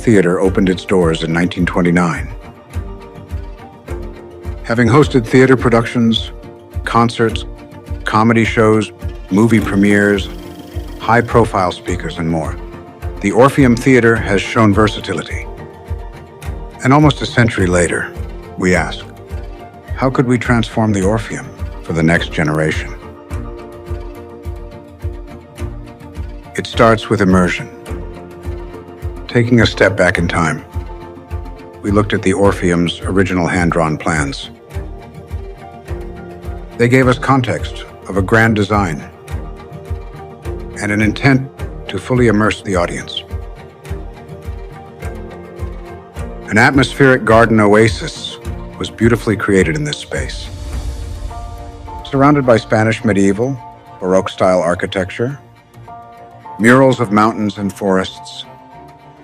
Theatre opened its doors in 1929. Having hosted theater productions, concerts, comedy shows, movie premieres, high-profile speakers, and more, the Orpheum Theatre has shown versatility. And almost a century later, we ask, how could we transform the Orpheum for the next generation? It starts with immersion. Taking a step back in time, we looked at the Orpheum's original hand-drawn plans. They gave us context of a grand design and an intent to fully immerse the audience. An atmospheric garden oasis was beautifully created in this space. Surrounded by Spanish medieval, Baroque-style architecture, murals of mountains and forests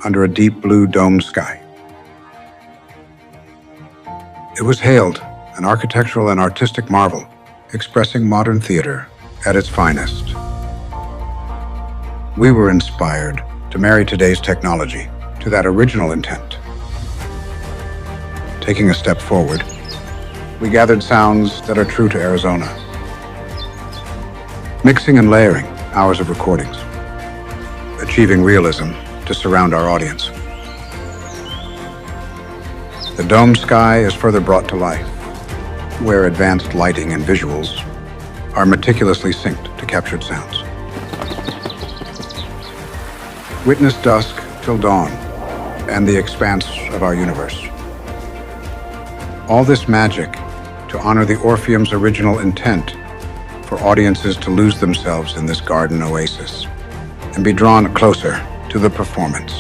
under a deep blue domed sky. It was hailed an architectural and artistic marvel, expressing modern theater at its finest. We were inspired to marry today's technology to that original intent. Taking a step forward, we gathered sounds that are true to Arizona. Mixing and layering hours of recordings, achieving realism to surround our audience. The domed sky is further brought to life, where advanced lighting and visuals are meticulously synced to captured sounds. Witness dusk till dawn and the expanse of our universe. All this magic to honor the Orpheum's original intent for audiences to lose themselves in this garden oasis and be drawn closer to the performance.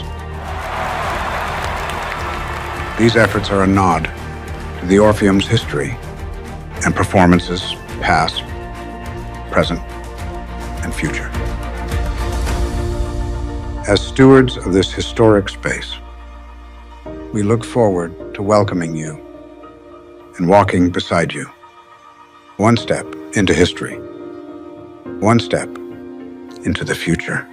These efforts are a nod to the Orpheum's history and performances past, present, and future. As stewards of this historic space, we look forward to welcoming you and walking beside you, one step into history, one step into the future.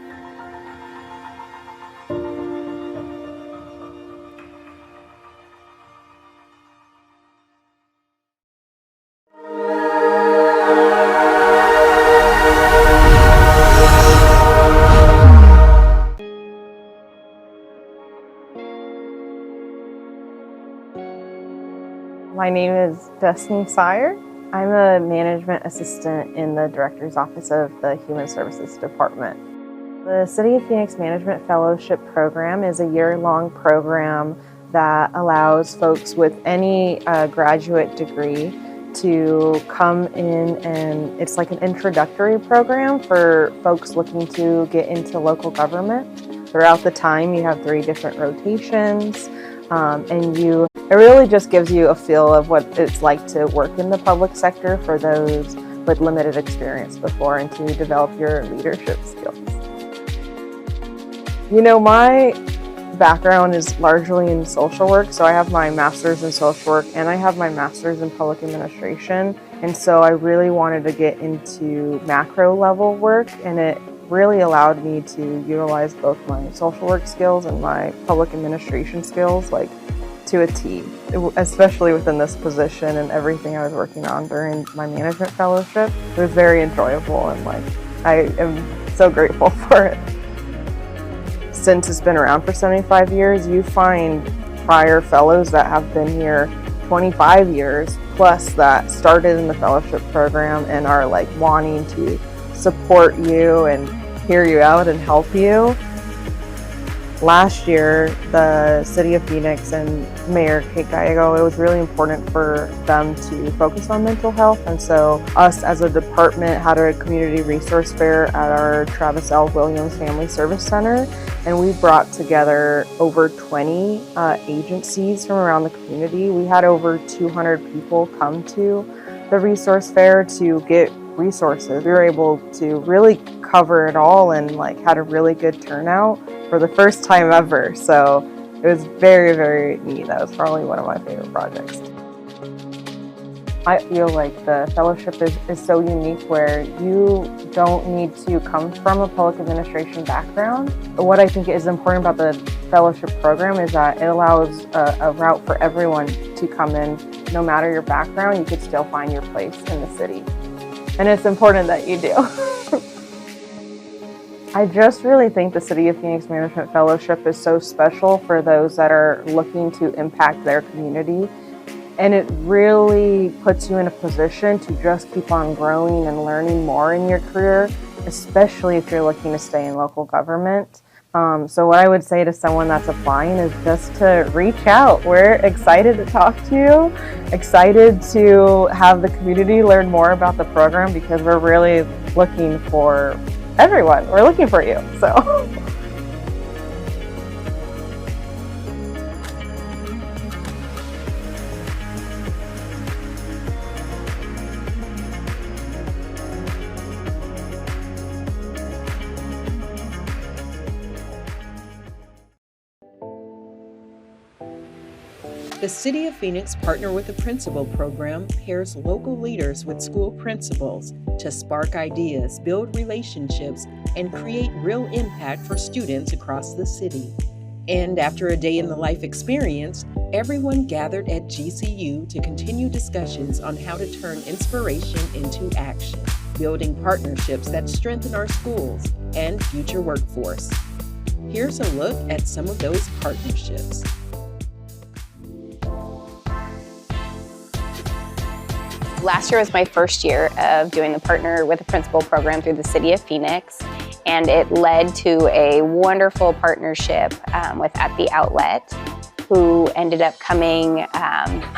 My name is Destiny Sire. I'm a management assistant in the director's office of the Human Services Department. The City of Phoenix Management Fellowship Program is a year-long program that allows folks with any graduate degree to come in, and it's like an introductory program for folks looking to get into local government. Throughout the time, you have 3 different rotations, and it really just gives you a feel of what it's like to work in the public sector for those with limited experience before, and to develop your leadership skills. You know, my background is largely in social work, so I have my master's in social work and I have my master's in public administration, and so I really wanted to get into macro level work, and it really allowed me to utilize both my social work skills and my public administration skills to a T, especially within this position and everything I was working on during my management fellowship. It was very enjoyable, and I am so grateful for it. Since it's been around for 75 years, you find prior fellows that have been here 25 years plus that started in the fellowship program and are wanting to support you and hear you out and help you. Last year, the City of Phoenix and Mayor Kate Gallego, it was really important for them to focus on mental health, and so us as a department had a community resource fair at our Travis L. Williams Family Service Center, and we brought together over 20 agencies from around the community. We had over 200 people come to the resource fair to get resources. We were able to really cover it all and had a really good turnout for the first time ever. So it was very, very neat. That was probably one of my favorite projects. I feel like the fellowship is so unique where you don't need to come from a public administration background. What I think is important about the fellowship program is that it allows a route for everyone to come in. No matter your background, you could still find your place in the city. And it's important that you do. I just really think the City of Phoenix Management Fellowship is so special for those that are looking to impact their community. And it really puts you in a position to just keep on growing and learning more in your career, especially if you're looking to stay in local government. So what I would say to someone that's applying is just to reach out. We're excited to talk to you, excited to have the community learn more about the program because we're really looking for everyone. We're looking for you, so. The City of Phoenix Partner with the Principal program pairs local leaders with school principals to spark ideas, build relationships, and create real impact for students across the city. And after a day in the life experience, everyone gathered at GCU to continue discussions on how to turn inspiration into action, building partnerships that strengthen our schools and future workforce. Here's a look at some of those partnerships. Last year was my first year of doing the Partner with a Principal program through the City of Phoenix, and it led to a wonderful partnership with At the Outlet, who ended up coming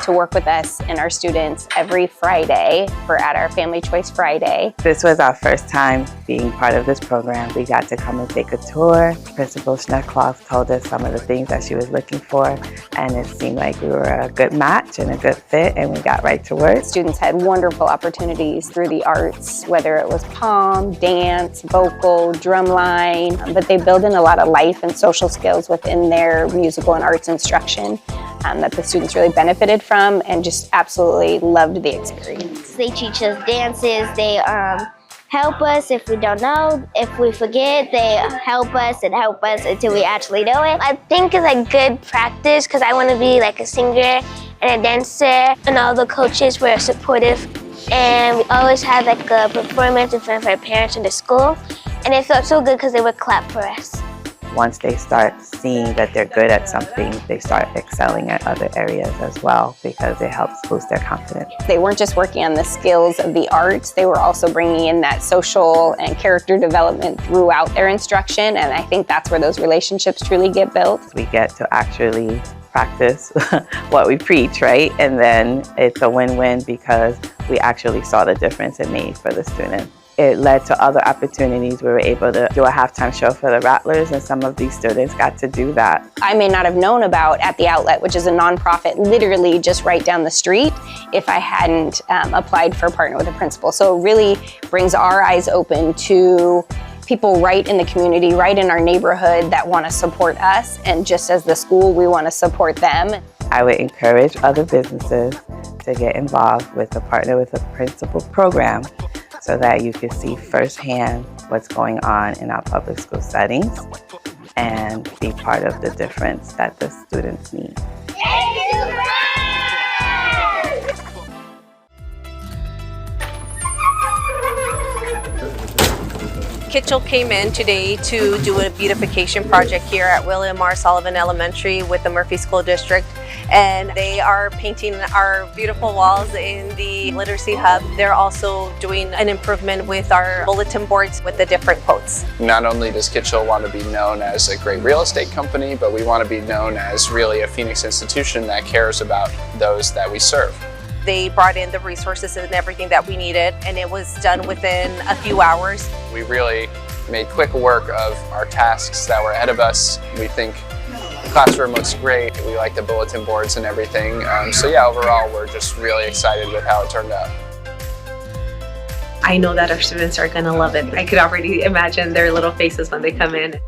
to work with us and our students every Friday at our Family Choice Friday. This was our first time being part of this program. We got to come and take a tour. Principal Schneckloff told us some of the things that she was looking for, and it seemed like we were a good match and a good fit, and we got right to work. Students had wonderful opportunities through the arts, whether it was pom, dance, vocal, drumline, but they build in a lot of life and social skills within their musical and arts instruction that the students really benefited from and just absolutely loved the experience. They teach us dances, they help us if we don't know, if we forget, they help us until we actually know it. I think it's a good practice because I want to be like a singer and a dancer, and all the coaches were supportive, and we always had like a performance in front of our parents in the school, and it felt so good because they would clap for us. Once they start seeing that they're good at something, they start excelling at other areas as well because it helps boost their confidence. They weren't just working on the skills of the arts, they were also bringing in that social and character development throughout their instruction, and I think that's where those relationships truly get built. We get to actually practice what we preach, right? And then it's a win-win because we actually saw the difference it made for the students. It led to other opportunities. We were able to do a halftime show for the Rattlers, and some of these students got to do that. I may not have known about At the Outlet, which is a nonprofit literally just right down the street, if I hadn't applied for Partner with a Principal. So it really brings our eyes open to people right in the community, right in our neighborhood that want to support us. And just as the school, we want to support them. I would encourage other businesses to get involved with the Partner with a Principal program so that you can see firsthand what's going on in our public school settings and be part of the difference that the students need. Kitchell came in today to do a beautification project here at William R. Sullivan Elementary with the Murphy School District, and they are painting our beautiful walls in the literacy hub. They're also doing an improvement with our bulletin boards with the different quotes. Not only does Kitchell want to be known as a great real estate company, but we want to be known as really a Phoenix institution that cares about those that we serve. They brought in the resources and everything that we needed, and it was done within a few hours. We really made quick work of our tasks that were ahead of us. We think the classroom looks great. We like the bulletin boards and everything. So yeah, overall, we're just really excited with how it turned out. I know that our students are going to love it. I could already imagine their little faces when they come in.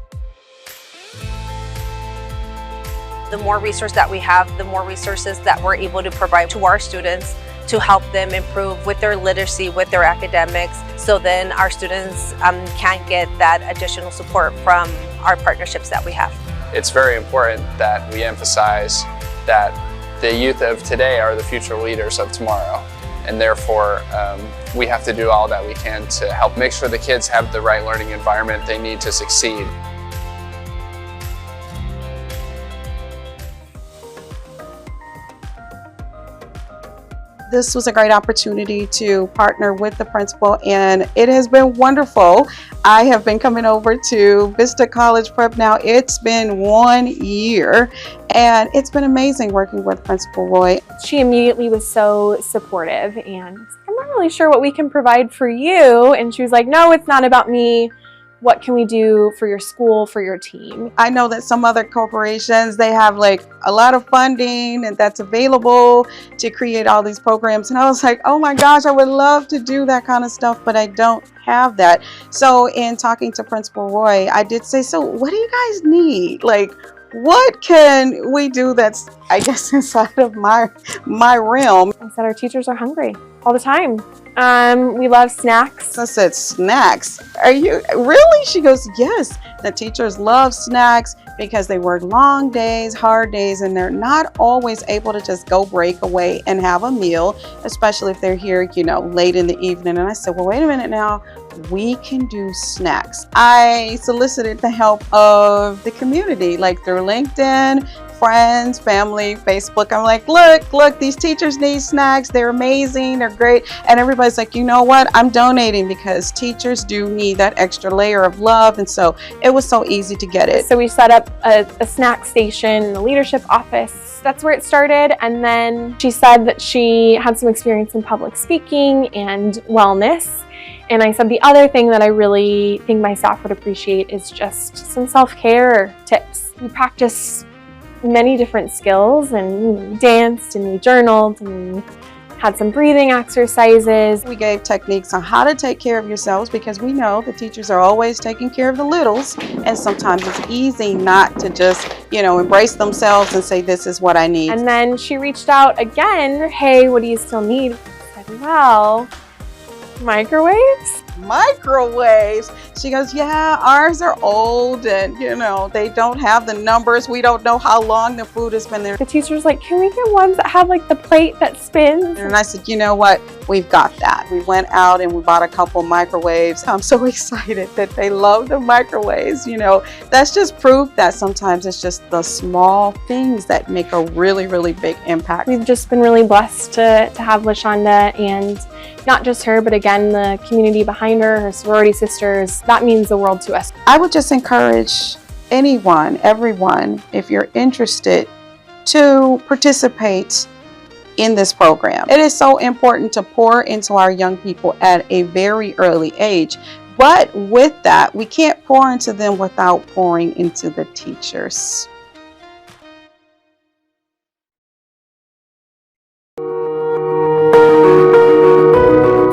The more resources that we have, the more resources that we're able to provide to our students, to help them improve with their literacy, with their academics, so then our students can get that additional support from our partnerships that we have. It's very important that we emphasize that the youth of today are the future leaders of tomorrow. And therefore, we have to do all that we can to help make sure the kids have the right learning environment they need to succeed. This was a great opportunity to partner with the principal, and it has been wonderful. I have been coming over to Vista College Prep now. It's been 1 year, and it's been amazing working with Principal Roy. She immediately was so supportive, and I'm not really sure what we can provide for you. And she was like, no, it's not about me. What can we do for your school, for your team? I know that some other corporations, they have like a lot of funding and that's available to create all these programs. And I was like, oh my gosh, I would love to do that kind of stuff, but I don't have that. So in talking to Principal Roy, I did say, so what do you guys need? Like, what can we do that's, I guess, inside of my realm? I said our teachers are hungry all the time. We love snacks. I said, snacks? Are you really? She goes, yes. The teachers love snacks because they work long days, hard days, and they're not always able to just go break away and have a meal, especially if they're here, late in the evening. And I said, well, wait a minute now. We can do snacks. I solicited the help of the community, like through LinkedIn, friends, family, Facebook. I'm like, look, these teachers need snacks. They're amazing. They're great. And everybody's like, you know what? I'm donating because teachers do need that extra layer of love. And so it was so easy to get it. So we set up a snack station in the leadership office. That's where it started. And then she said that she had some experience in public speaking and wellness. And I said the other thing that I really think my staff would appreciate is just some self-care tips. We practice many different skills, and we danced and we journaled and we had some breathing exercises. We gave techniques on how to take care of yourselves because we know the teachers are always taking care of the littles, and sometimes it's easy not to just, embrace themselves and say, this is what I need. And then she reached out again, hey, what do you still need? I said, well, microwaves? Microwaves? She goes, yeah, ours are old and, they don't have the numbers. We don't know how long the food has been there. The teacher's like, can we get ones that have like the plate that spins? And I said, you know what? We've got that. We went out and we bought a couple microwaves. I'm so excited that they love the microwaves. That's just proof that sometimes it's just the small things that make a really, really big impact. We've just been really blessed to have LaShonda, and not just her, but again, the community behind her sorority sisters. That means the world to us. I would just encourage anyone, everyone, if you're interested, to participate in this program. It is so important to pour into our young people at a very early age. But with that, we can't pour into them without pouring into the teachers.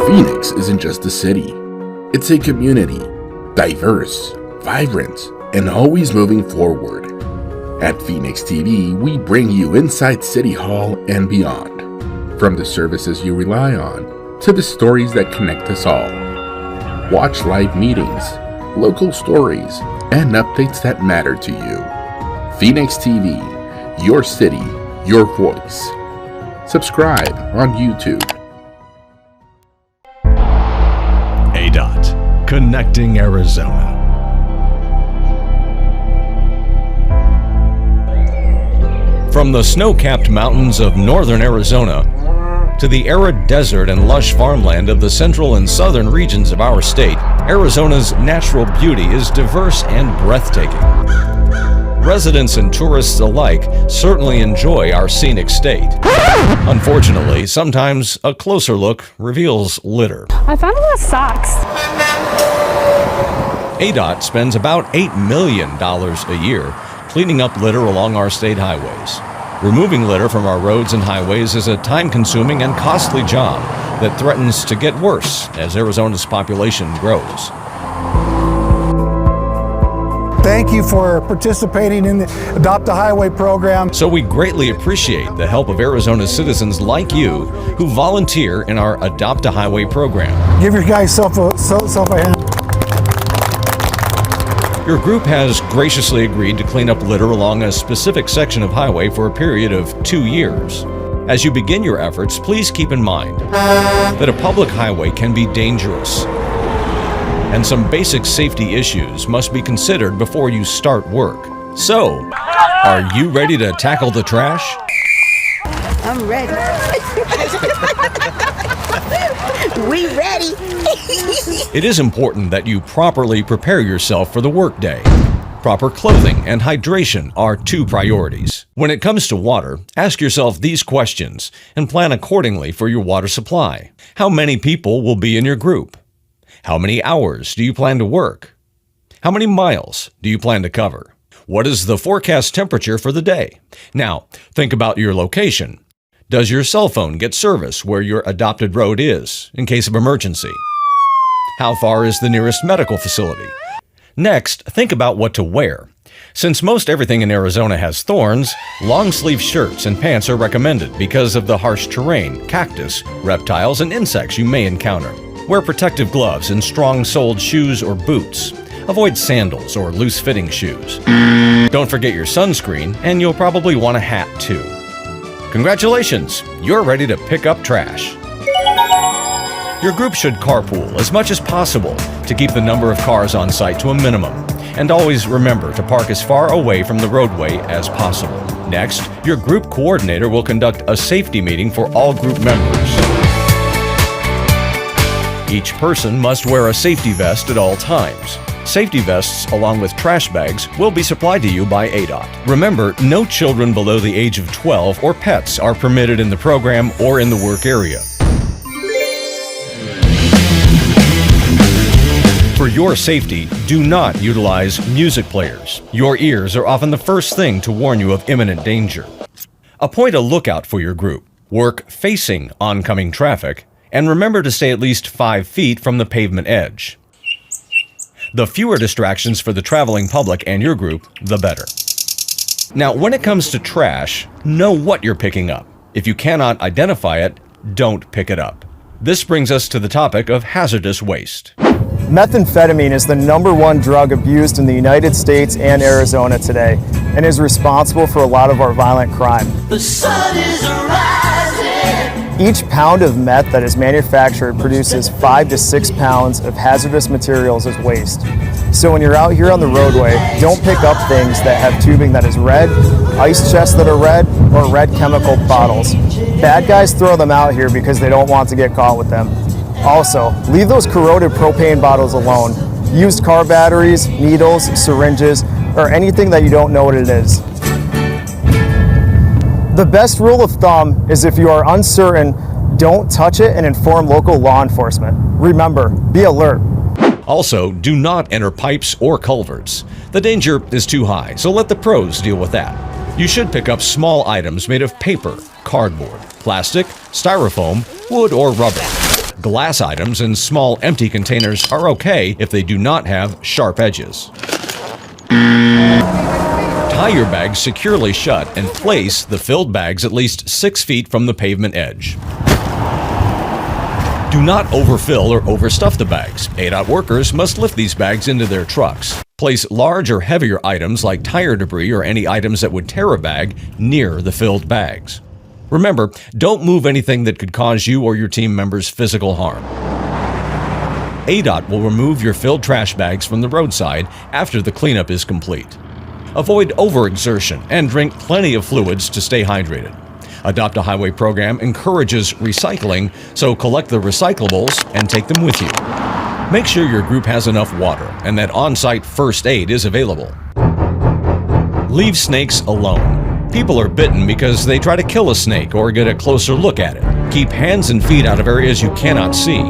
Phoenix isn't just a city. It's a community, diverse, vibrant, and always moving forward. At Phoenix TV, we bring you inside City Hall and beyond. From the services you rely on, to the stories that connect us all. Watch live meetings, local stories, and updates that matter to you. Phoenix TV, your city, your voice. Subscribe on YouTube. ADOT, connecting Arizona. From the snow-capped mountains of northern Arizona to the arid desert and lush farmland of the central and southern regions of our state, Arizona's natural beauty is diverse and breathtaking. Residents and tourists alike certainly enjoy our scenic state. Unfortunately, sometimes a closer look reveals litter. I found a lot of socks. ADOT spends about $8 million a year cleaning up litter along our state highways. Removing litter from our roads and highways is a time-consuming and costly job that threatens to get worse as Arizona's population grows. Thank you for participating in the Adopt a Highway program. So we greatly appreciate the help of Arizona's citizens like you who volunteer in our Adopt a Highway program. Give your guys self a hand. Your group has graciously agreed to clean up litter along a specific section of highway for a period of 2 years. As you begin your efforts, please keep in mind that a public highway can be dangerous, and some basic safety issues must be considered before you start work. So, are you ready to tackle the trash? I'm ready. We ready. It is important that you properly prepare yourself for the workday. Proper clothing and hydration are 2 priorities. When it comes to water, ask yourself these questions and plan accordingly for your water supply. How many people will be in your group? How many hours do you plan to work? How many miles do you plan to cover? What is the forecast temperature for the day? Now, think about your location. Does your cell phone get service where your adopted road is in case of emergency? How far is the nearest medical facility? Next, think about what to wear. Since most everything in Arizona has thorns, long-sleeve shirts and pants are recommended because of the harsh terrain, cactus, reptiles, and insects you may encounter. Wear protective gloves and strong-soled shoes or boots. Avoid sandals or loose-fitting shoes. Don't forget your sunscreen, and you'll probably want a hat too. Congratulations! You're ready to pick up trash. Your group should carpool as much as possible to keep the number of cars on site to a minimum. And always remember to park as far away from the roadway as possible. Next, your group coordinator will conduct a safety meeting for all group members. Each person must wear a safety vest at all times. Safety vests, along with trash bags, will be supplied to you by ADOT. Remember, no children below the age of 12 or pets are permitted in the program or in the work area. For your safety, do not utilize music players. Your ears are often the first thing to warn you of imminent danger. Appoint a lookout for your group. Work facing oncoming traffic, and remember to stay at least 5 feet from the pavement edge. The fewer distractions for the traveling public and your group, the better. Now, when it comes to trash, know what you're picking up. If you cannot identify it, don't pick it up. This brings us to the topic of hazardous waste. Methamphetamine is the #1 drug abused in the United States and Arizona today, and is responsible for a lot of our violent crime. The sun is rising. Each pound of meth that is manufactured produces 5 to 6 pounds of hazardous materials as waste. So when you're out here on the roadway, don't pick up things that have tubing that is red, ice chests that are red, or red chemical bottles. Bad guys throw them out here because they don't want to get caught with them. Also, leave those corroded propane bottles alone. Used car batteries, needles, syringes, or anything that you don't know what it is. The best rule of thumb is if you are uncertain, don't touch it and inform local law enforcement. Remember, be alert. Also, do not enter pipes or culverts. The danger is too high, so let the pros deal with that. You should pick up small items made of paper, cardboard, plastic, styrofoam, wood, or rubber. Glass items and small empty containers are okay if they do not have sharp edges. Tie your bags securely shut and place the filled bags at least 6 feet from the pavement edge. Do not overfill or overstuff the bags. ADOT workers must lift these bags into their trucks. Place large or heavier items like tire debris or any items that would tear a bag near the filled bags. Remember, don't move anything that could cause you or your team members physical harm. ADOT will remove your filled trash bags from the roadside after the cleanup is complete. Avoid overexertion and drink plenty of fluids to stay hydrated. Adopt a Highway program encourages recycling, so collect the recyclables and take them with you. Make sure your group has enough water and that on-site first aid is available. Leave snakes alone. People are bitten because they try to kill a snake or get a closer look at it. Keep hands and feet out of areas you cannot see.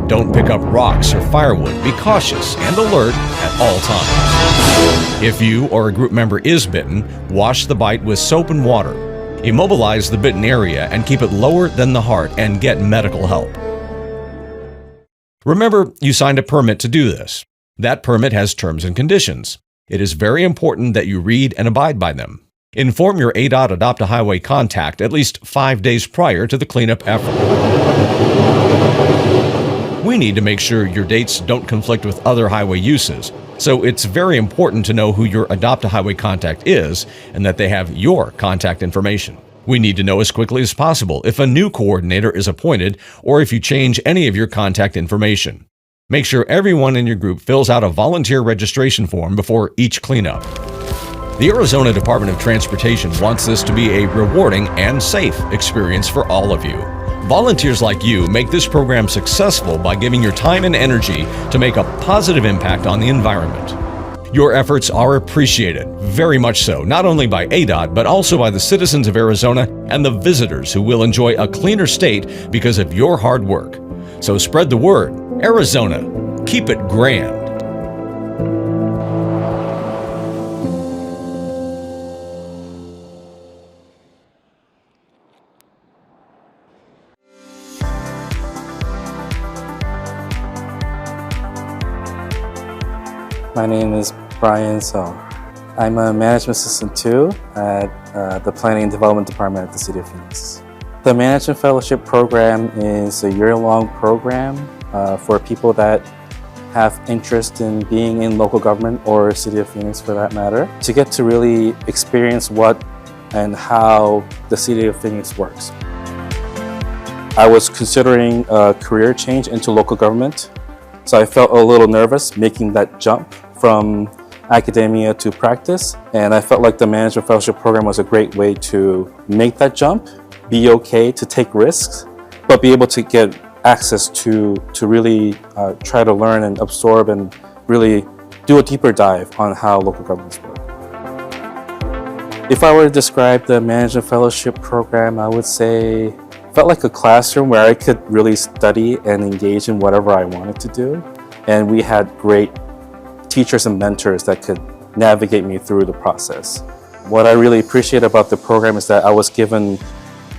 Don't pick up rocks or firewood. Be cautious and alert at all times. If you or a group member is bitten, wash the bite with soap and water. Immobilize the bitten area and keep it lower than the heart and get medical help. Remember, you signed a permit to do this. That permit has terms and conditions. It is very important that you read and abide by them. Inform your ADOT Adopt a Highway contact at least 5 days prior to the cleanup effort. We need to make sure your dates don't conflict with other highway uses, so it's very important to know who your Adopt a Highway contact is and that they have your contact information. We need to know as quickly as possible if a new coordinator is appointed or if you change any of your contact information. Make sure everyone in your group fills out a volunteer registration form before each cleanup. The Arizona Department of Transportation wants this to be a rewarding and safe experience for all of you. Volunteers like you make this program successful by giving your time and energy to make a positive impact on the environment. Your efforts are appreciated, very much so, not only by ADOT, but also by the citizens of Arizona and the visitors who will enjoy a cleaner state because of your hard work. So spread the word. Arizona, keep it grand. My name is Brian Song. I'm a management assistant too at the Planning and Development Department at the City of Phoenix. The Management Fellowship Program is a year-long program for people that have interest in being in local government or City of Phoenix for that matter, to get to really experience what and how the City of Phoenix works. I was considering a career change into local government, so I felt a little nervous making that jump from academia to practice, and I felt like the Management Fellowship Program was a great way to make that jump, be okay to take risks, but be able to get access to really try to learn and absorb and really do a deeper dive on how local governments work. If I were to describe the Management Fellowship Program, I would say it felt like a classroom where I could really study and engage in whatever I wanted to do, and we had great teachers and mentors that could navigate me through the process. What I really appreciate about the program is that I was given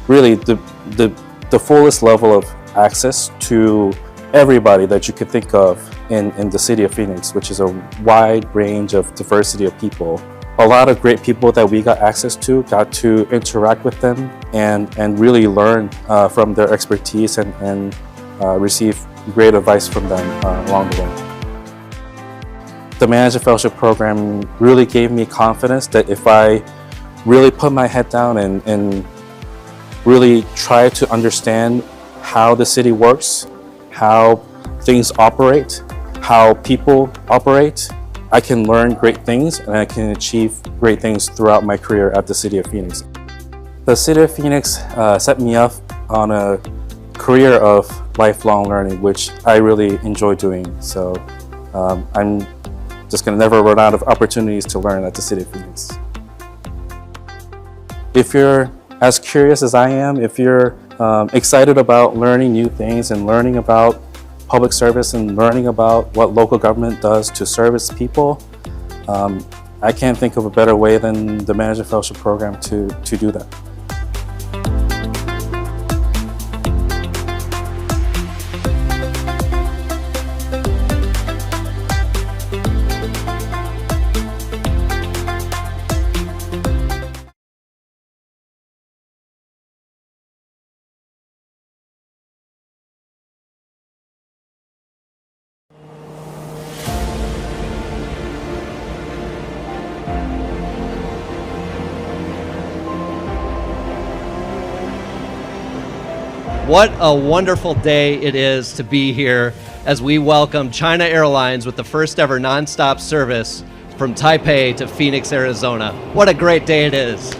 really the fullest level of access to everybody that you could think of in the City of Phoenix, which is a wide range of diversity of people. A lot of great people that we got access to, got to interact with them and really learn from their expertise and receive great advice from them along the way. The Management Fellowship Program really gave me confidence that if I really put my head down and really try to understand how the city works, how things operate, how people operate, I can learn great things and I can achieve great things throughout my career at the City of Phoenix. The City of Phoenix set me up on a career of lifelong learning, which I really enjoy doing. So I'm just going to never run out of opportunities to learn at the City of Phoenix. If you're as curious as I am, if you're excited about learning new things and learning about public service and learning about what local government does to service people, I can't think of a better way than the Management Fellowship Program to do that. What a wonderful day it is to be here as we welcome China Airlines with the first ever nonstop service from Taipei to Phoenix, Arizona. What a great day it is.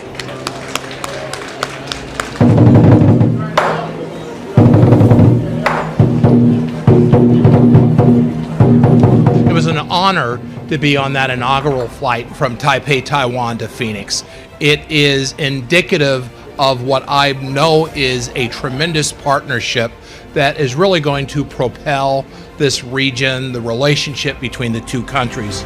It was an honor to be on that inaugural flight from Taipei, Taiwan to Phoenix. It is indicative of what I know is a tremendous partnership that is really going to propel this region, the relationship between the two countries.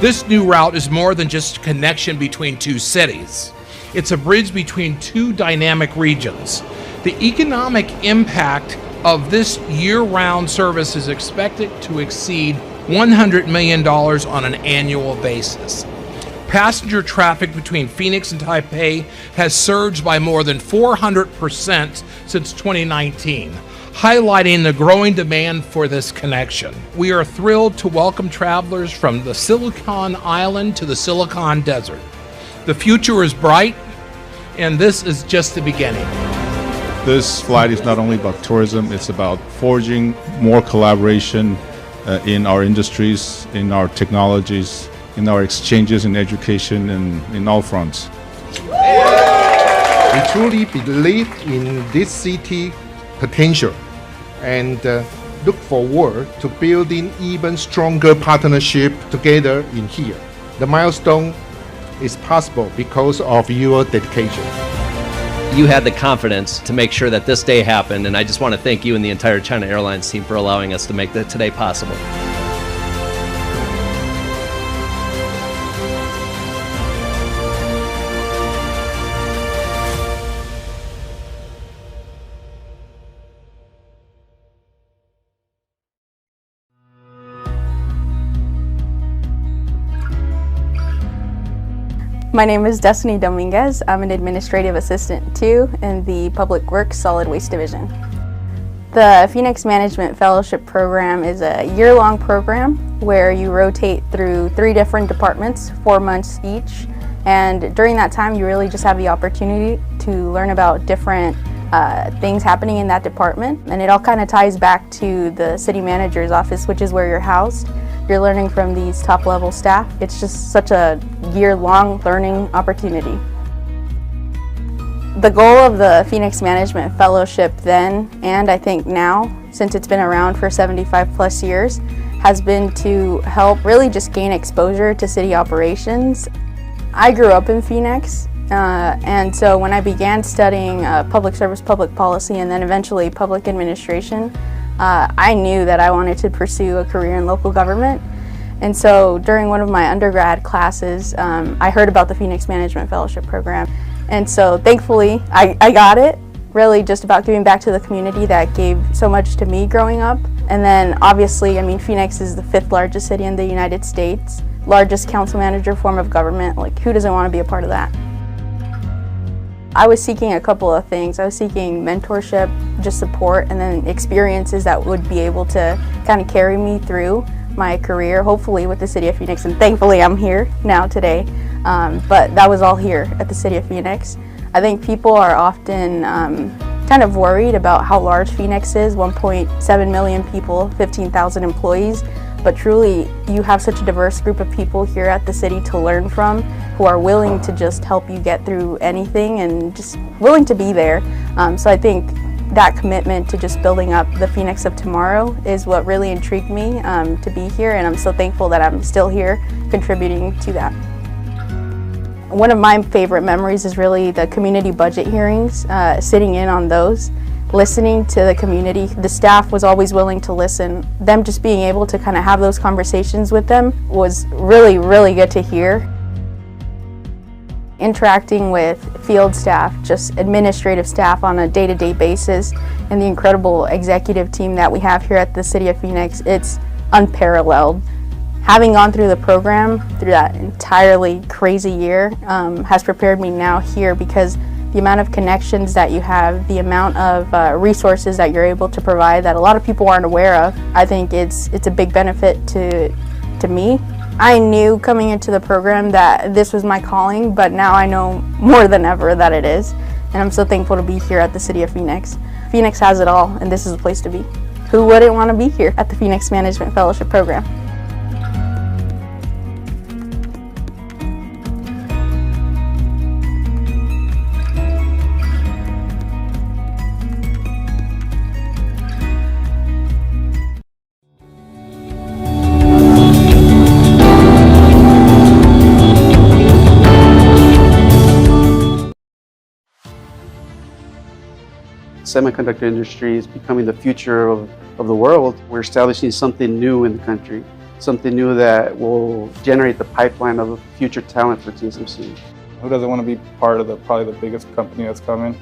This new route is more than just a connection between two cities. It's a bridge between two dynamic regions. The economic impact of this year-round service is expected to exceed $100 million on an annual basis. Passenger traffic between Phoenix and Taipei has surged by more than 400% since 2019, highlighting the growing demand for this connection. We are thrilled to welcome travelers from the Silicon Island to the Silicon Desert. The future is bright, and this is just the beginning. This flight is not only about tourism, it's about forging more collaboration in our industries, in our technologies, in our exchanges in education, and in all fronts. We truly believe in this city potential and look forward to building even stronger partnership together in here. The milestone is possible because of your dedication. You had the confidence to make sure that this day happened, and I just want to thank you and the entire China Airlines team for allowing us to make that today possible. My name is Destiny Dominguez. I'm an administrative assistant 2 in the Public Works Solid Waste Division. The Phoenix Management Fellowship Program is a year-long program where you rotate through 3 different departments, 4 months each, and during that time you really just have the opportunity to learn about different things happening in that department, and it all kind of ties back to the city manager's office, which is where you're housed. You're learning from these top-level staff. It's just such a year-long learning opportunity. The goal of the Phoenix Management Fellowship then, and I think now, since it's been around for 75 plus years, has been to help really just gain exposure to city operations. I grew up in Phoenix, and so when I began studying public service, public policy, and then eventually public administration, I knew that I wanted to pursue a career in local government. And so during one of my undergrad classes, I heard about the Phoenix Management Fellowship Program. And so thankfully, I got it, really just about giving back to the community that gave so much to me growing up. And then obviously, I mean, Phoenix is the 5th largest city in the United States, largest council manager form of government. Like, who doesn't want to be a part of that? I was seeking a couple of things. I was seeking mentorship, just support, and then experiences that would be able to kind of carry me through my career, hopefully with the City of Phoenix, and thankfully I'm here now today. But that was all here at the City of Phoenix. I think people are often kind of worried about how large Phoenix is, 1.7 million people, 15,000 employees. But truly, you have such a diverse group of people here at the city to learn from, who are willing to just help you get through anything and just willing to be there. So I think that commitment to just building up the Phoenix of tomorrow is what really intrigued me to be here, and I'm so thankful that I'm still here contributing to that. One of my favorite memories is really the community budget hearings, sitting in on those, listening to the community. The staff was always willing to listen. Them just being able to kind of have those conversations with them was really, really good to hear. Interacting with field staff, just administrative staff on a day-to-day basis, and the incredible executive team that we have here at the City of Phoenix, it's unparalleled. Having gone through the program, through that entirely crazy year, has prepared me now here, because the amount of connections that you have, the amount of resources that you're able to provide that a lot of people aren't aware of, I think it's a big benefit to me. I knew coming into the program that this was my calling, but now I know more than ever that it is. And I'm so thankful to be here at the City of Phoenix. Phoenix has it all, and this is the place to be. Who wouldn't want to be here at the Phoenix Management Fellowship Program? Semiconductor industry is becoming the future of the world. We're establishing something new in the country, something new that will generate the pipeline of future talent for TSMC. Who doesn't want to be part of probably the biggest company that's coming?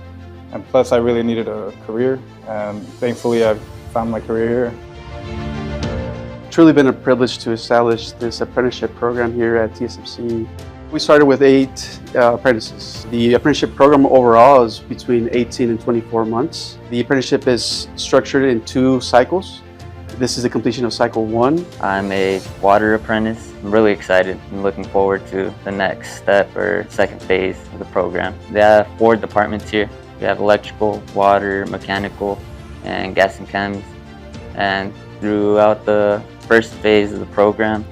And plus, I really needed a career, and thankfully I've found my career here. truly been a privilege to establish this apprenticeship program here at TSMC. We started with 8 apprentices. The apprenticeship program overall is between 18 and 24 months. The apprenticeship is structured in 2 cycles. This is the completion of cycle 1. I'm a water apprentice. I'm really excited. I'm looking forward to the next step or second phase of the program. They have 4 departments here. We have electrical, water, mechanical, and gas and chems. And throughout the first phase of the program,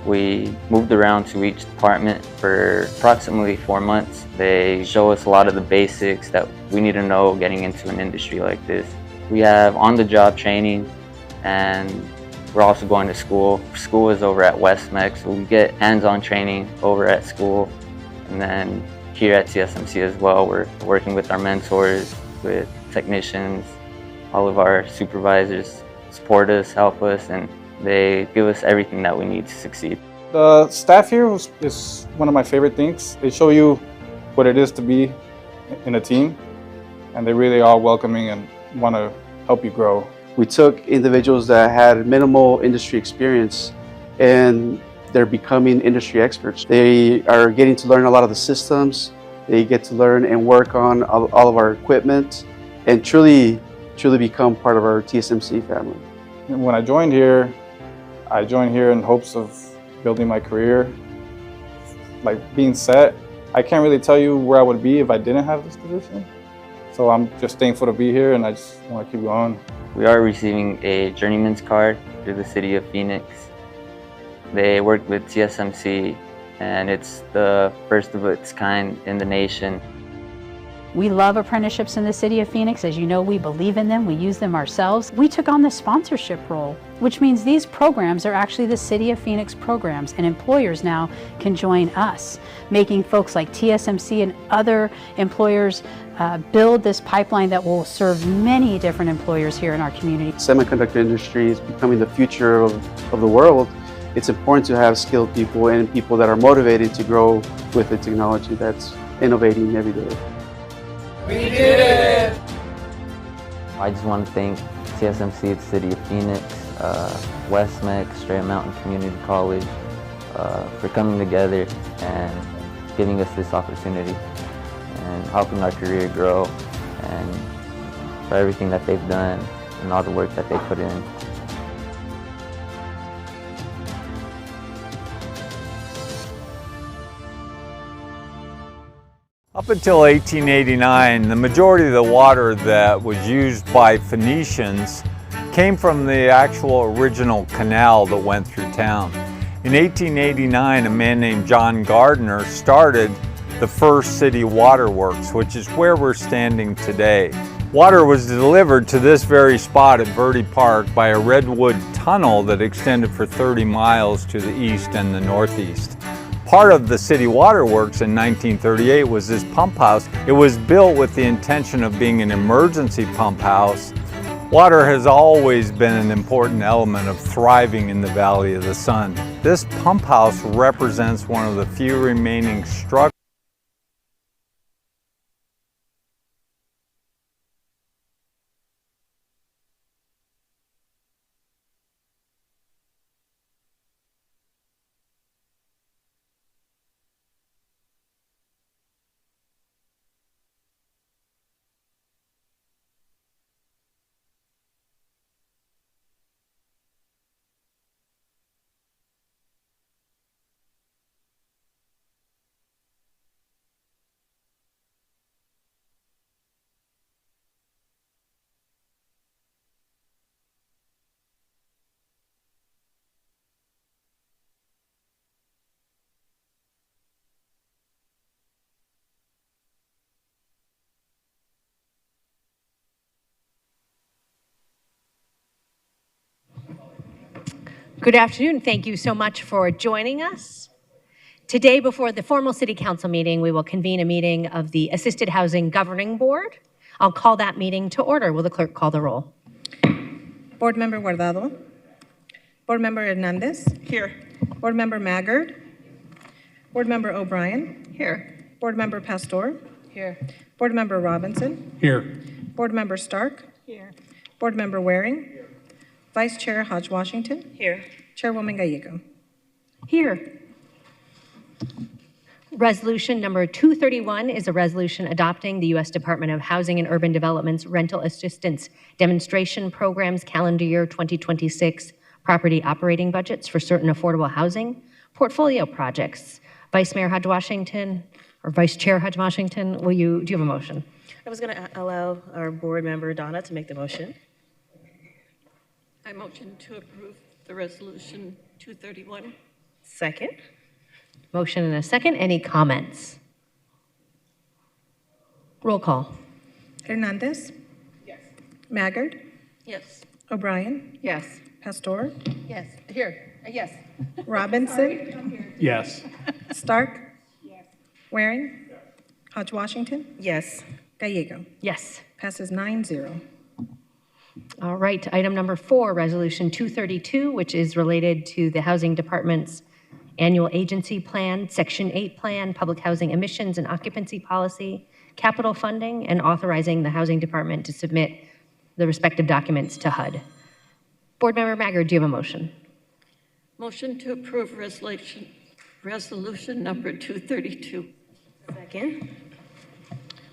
we moved around to each department for approximately 4 months. They show us a lot of the basics that we need to know getting into an industry like this. We have on-the-job training, and we're also going to school. School is over at Westmec, so we get hands-on training over at school. And then here at TSMC as well, we're working with our mentors, with technicians. All of our supervisors support us, help us, and they give us everything that we need to succeed. The staff here is one of my favorite things. They show you what it is to be in a team, and they really are welcoming and want to help you grow. We took individuals that had minimal industry experience, and they're becoming industry experts. They are getting to learn a lot of the systems. They get to learn and work on all of our equipment, and truly become part of our TSMC family. When I joined here in hopes of building my career, like being set. I can't really tell you where I would be if I didn't have this position. So I'm just thankful to be here, and I just want to keep going. We are receiving a journeyman's card through the City of Phoenix. They work with TSMC, and it's the first of its kind in the nation. We love apprenticeships in the City of Phoenix. As you know, we believe in them. We use them ourselves. We took on the sponsorship role, which means these programs are actually the City of Phoenix programs, and employers now can join us, making folks like TSMC and other employers build this pipeline that will serve many different employers here in our community. Semiconductor industry is becoming the future of the world. It's important to have skilled people and people that are motivated to grow with the technology that's innovating every day. We did it! I just want to thank TSMC, the City of Phoenix, Westmec, Straight Mountain Community College for coming together and giving us this opportunity and helping our career grow, and for everything that they've done and all the work that they put in. Up until 1889, the majority of the water that was used by Phoenicians came from the actual original canal that went through town. In 1889, a man named John Gardner started the first city waterworks, which is where we're standing today. Water was delivered to this very spot at Verde Park by a redwood tunnel that extended for 30 miles to the east and the northeast. Part of the city waterworks in 1938 was this pump house. It was built with the intention of being an emergency pump house. Water has always been an important element of thriving in the Valley of the Sun. This pump house represents one of the few remaining structures. Good afternoon. Thank you so much for joining us. Today, before the formal City Council meeting, we will convene a meeting of the Assisted Housing Governing Board. I'll call that meeting to order. Will the clerk call the roll? Board Member Guardado. Board Member Hernandez. Here. Board Member Maggard. Board Member O'Brien. Here. Board Member Pastor. Here. Board Member Robinson. Here. Board Member Stark. Here. Board Member Waring. Here. Vice Chair Hodge Washington. Here. Chairwoman Gallego. Here. Resolution number 231 is a resolution adopting the U.S. Department of Housing and Urban Development's Rental Assistance Demonstration Programs Calendar Year 2026 property operating budgets for certain affordable housing portfolio projects. Vice Mayor Hodge Washington, or Vice Chair Hodge Washington, do you have a motion? I was going to allow our board member Donna to make the motion. I motion to approve the resolution 231. Second. Motion and a second. Any comments? Roll call. Hernandez. Yes. Maggard. Yes. O'Brien. Yes. Pastor. Yes. Here. Yes. Robinson. Yes. Stark. Yes. Waring. Yes. Hodge Washington. Yes. Gallego. Yes. Passes 9-0. All right. Item number 4, Resolution 232, which is related to the Housing Department's Annual Agency Plan, Section 8 Plan, Public Housing Emissions and Occupancy Policy, Capital Funding, and authorizing the Housing Department to submit the respective documents to HUD. Board Member Maggard, do you have a motion? Motion to approve resolution number 232. Second.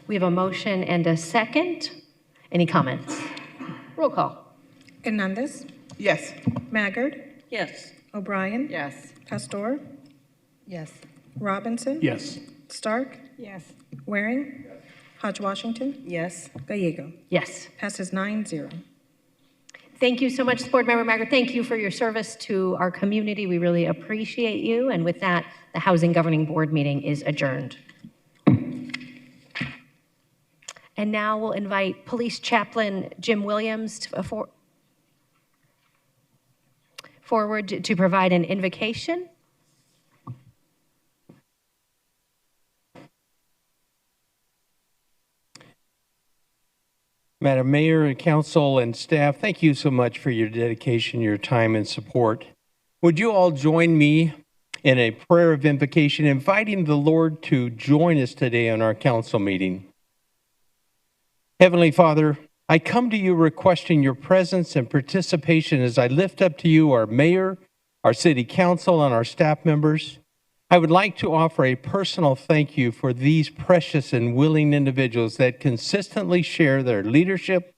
We have a motion and a second. Any comments? Roll call. Hernandez. Yes. Maggard. Yes. O'Brien. Yes. Pastor. Yes. Robinson. Yes. Stark. Yes. Waring. Hodge Washington. Yes. Gallego. Yes. Passes 9-0. Thank you so much, Board Member Maggard. Thank you for your service to our community. We really appreciate you. And with that, the Housing Governing Board meeting is adjourned. And now we'll invite Police Chaplain Jim Williams forward to provide an invocation. Madam Mayor and Council and staff, thank you so much for your dedication, your time, and support. Would you all join me in a prayer of invocation, inviting the Lord to join us today on our council meeting? Heavenly Father, I come to you requesting your presence and participation as I lift up to you our mayor, our city council, and our staff members. I would like to offer a personal thank you for these precious and willing individuals that consistently share their leadership,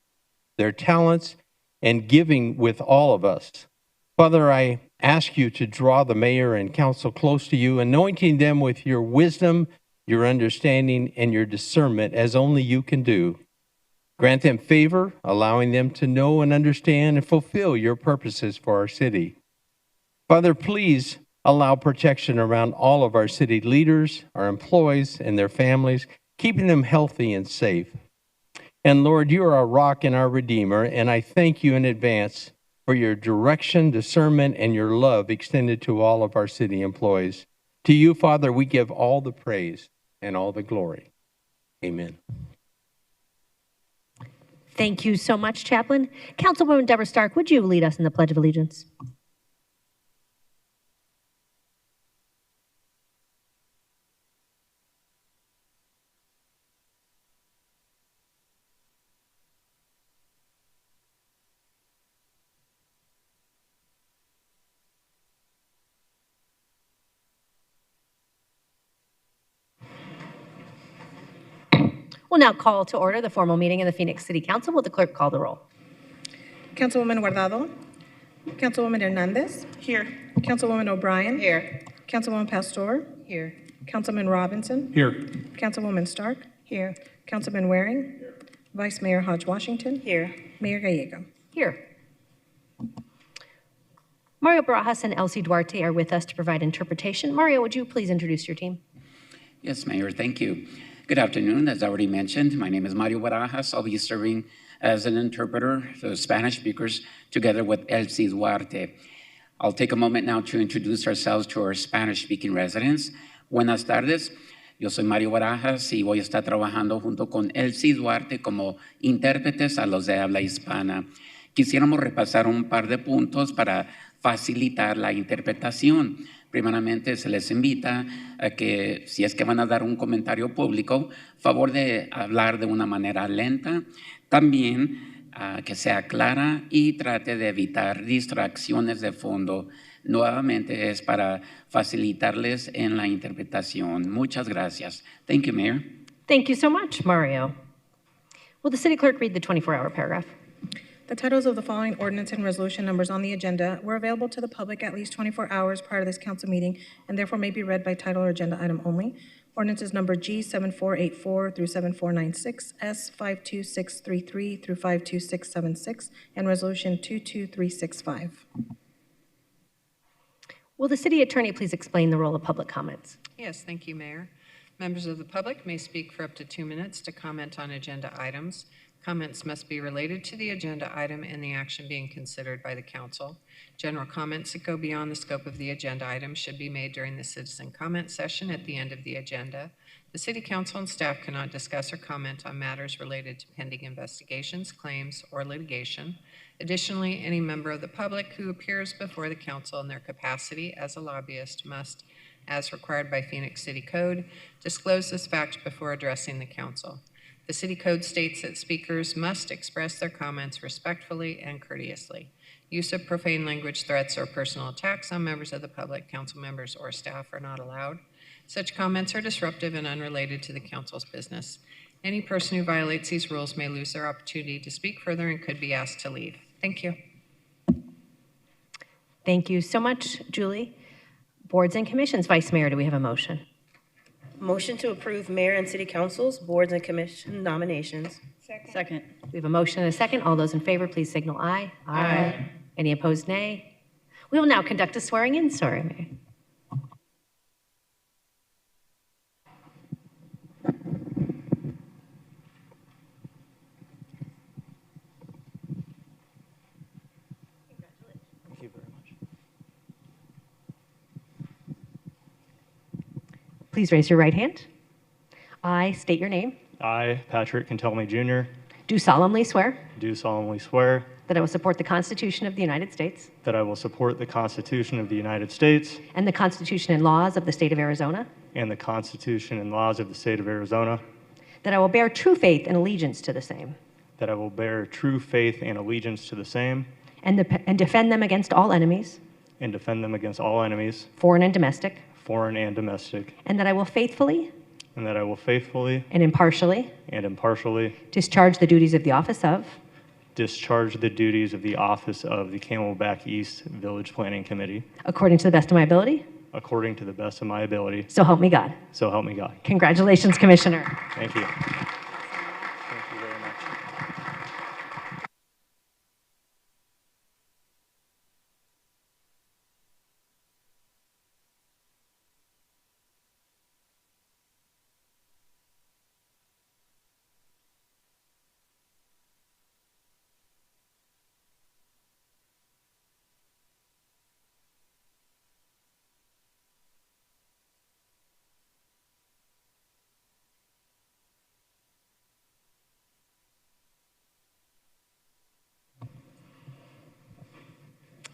their talents, and giving with all of us. Father, I ask you to draw the mayor and council close to you, anointing them with your wisdom, your understanding, and your discernment as only you can do. Grant them favor, allowing them to know and understand and fulfill your purposes for our city. Father, please allow protection around all of our city leaders, our employees, and their families, keeping them healthy and safe. And Lord, you are our rock and our redeemer, and I thank you in advance for your direction, discernment, and your love extended to all of our city employees. To you, Father, we give all the praise and all the glory. Amen. Thank you so much, Chaplain. Councilwoman Deborah Stark, would you lead us in the Pledge of Allegiance? We'll now call to order the formal meeting of the Phoenix City Council. Will the clerk call the roll? Councilwoman Guardado. Councilwoman Hernandez. Here. Councilwoman O'Brien. Here. Councilwoman Pastor. Here. Councilman Robinson. Here. Councilwoman Stark. Here. Councilman Waring. Here. Vice Mayor Hodge Washington. Here. Mayor Gallego. Here. Mario Barajas and Elsie Duarte are with us to provide interpretation. Mario, would you please introduce your team? Yes, Mayor, thank you. Good afternoon. As already mentioned, my name is Mario Barajas. I'll be serving as an interpreter for Spanish speakers together with Elsie Duarte. I'll take a moment now to introduce ourselves to our Spanish-speaking residents. Buenas tardes. Yo soy Mario Barajas y voy a estar trabajando junto con Elsie Duarte como intérpretes a los de habla hispana. Quisiéramos repasar un par de puntos para facilitar la interpretación. Primeramente, se les invita a que, si es que van a dar un comentario público, favor de hablar de una manera lenta. También que sea clara y trate de evitar distracciones de fondo Nuevamente es para facilitarles en la interpretación. Muchas gracias. Thank you, Mayor. Thank you so much, Mario. Will the city clerk read the 24-hour paragraph? The titles of the following ordinance and resolution numbers on the agenda were available to the public at least 24 hours prior to this council meeting and therefore may be read by title or agenda item only. Ordinances number G7484 through 7496, S52633 through 52676, and Resolution 22365. Will the city attorney please explain the role of public comments? Yes, thank you, Mayor. Members of the public may speak for up to 2 minutes to comment on agenda items. Comments must be related to the agenda item and the action being considered by the council. General comments that go beyond the scope of the agenda item should be made during the citizen comment session at the end of the agenda. The city council and staff cannot discuss or comment on matters related to pending investigations, claims, or litigation. Additionally, any member of the public who appears before the council in their capacity as a lobbyist must, as required by Phoenix City Code, disclose this fact before addressing the council. The City Code states that speakers must express their comments respectfully and courteously. Use of profane language, threats, or personal attacks on members of the public, council members, or staff are not allowed. Such comments are disruptive and unrelated to the council's business. Any person who violates these rules may lose their opportunity to speak further and could be asked to leave. Thank you. Thank you so much, Julie. Boards and commissions. Vice Mayor, do we have a motion? Motion to approve mayor and city councils, boards, and commission nominations. Second. We have a motion and a second. All those in favor, please signal aye. Aye. Any opposed, nay? We will now conduct a swearing-in. Sorry, Mayor. Thank you very much. Please raise your right hand. I state your name. I, Patrick Cantelme Jr., Do solemnly swear do solemnly swear that I will support the Constitution of the United States that I will support the Constitution of the United States and the Constitution and laws of the state of Arizona, and the Constitution and laws of the state of Arizona, that I will bear true faith and allegiance to the same, that I will bear true faith and allegiance to the same, and defend them against all enemies, and defend them against all enemies, foreign and domestic, foreign and domestic, and that I will faithfully and that I will faithfully and impartially and impartially discharge the duties of the office of discharge the duties of the office of the Camelback East Village Planning Committee according to the best of my ability. according to the best of my ability. So help me God. So help me God. Congratulations, Commissioner. Thank you. Thank you very much.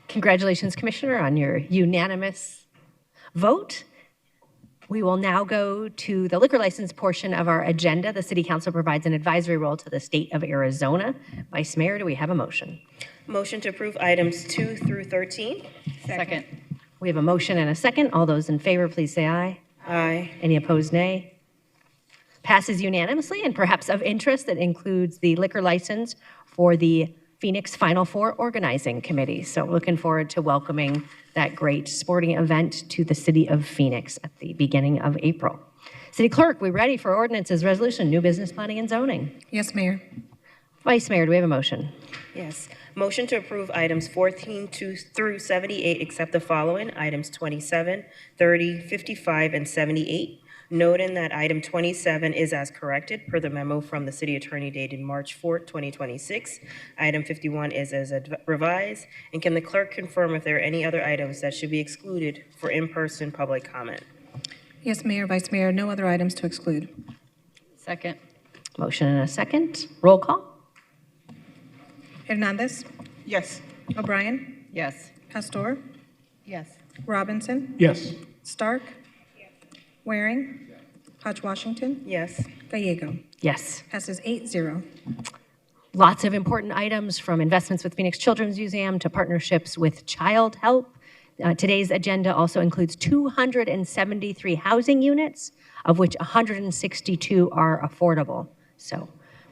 Congratulations, Commissioner, on your unanimous vote. We will now go to the liquor license portion of our agenda. The City Council provides an advisory role to the state of Arizona. Vice Mayor, do we have a motion? Motion to approve items 2 through 13. Second. We have a motion and a second. All those in favor, please say aye. Aye. Any opposed, nay? Passes unanimously, and perhaps of interest, that includes the liquor license for the Phoenix Final Four Organizing Committee. So looking forward to welcoming that great sporting event to the city of Phoenix at the beginning of April. City Clerk, we ready for ordinances, resolution, new business planning and zoning? Yes, Mayor. Vice Mayor, do we have a motion? Yes. Motion to approve items 14 through 78, except the following: items 27, 30, 55, and 78. Noting that item 27 is as corrected per the memo from the city attorney dated March 4, 2026. Item 51 is as revised. And can the clerk confirm if there are any other items that should be excluded for in-person public comment? Yes, Mayor, Vice Mayor, no other items to exclude. Second. Motion and a second. Roll call. Hernandez. Yes. O'Brien. Yes. Pastor. Yes. Robinson. Yes. Stark. Waring. Hodge Washington. Yes. Gallego. Yes. Passes 8-0. Lots of important items, from investments with Phoenix Children's Museum to partnerships with Child Help Today's agenda also includes 273 housing units, of which 162 are affordable. So,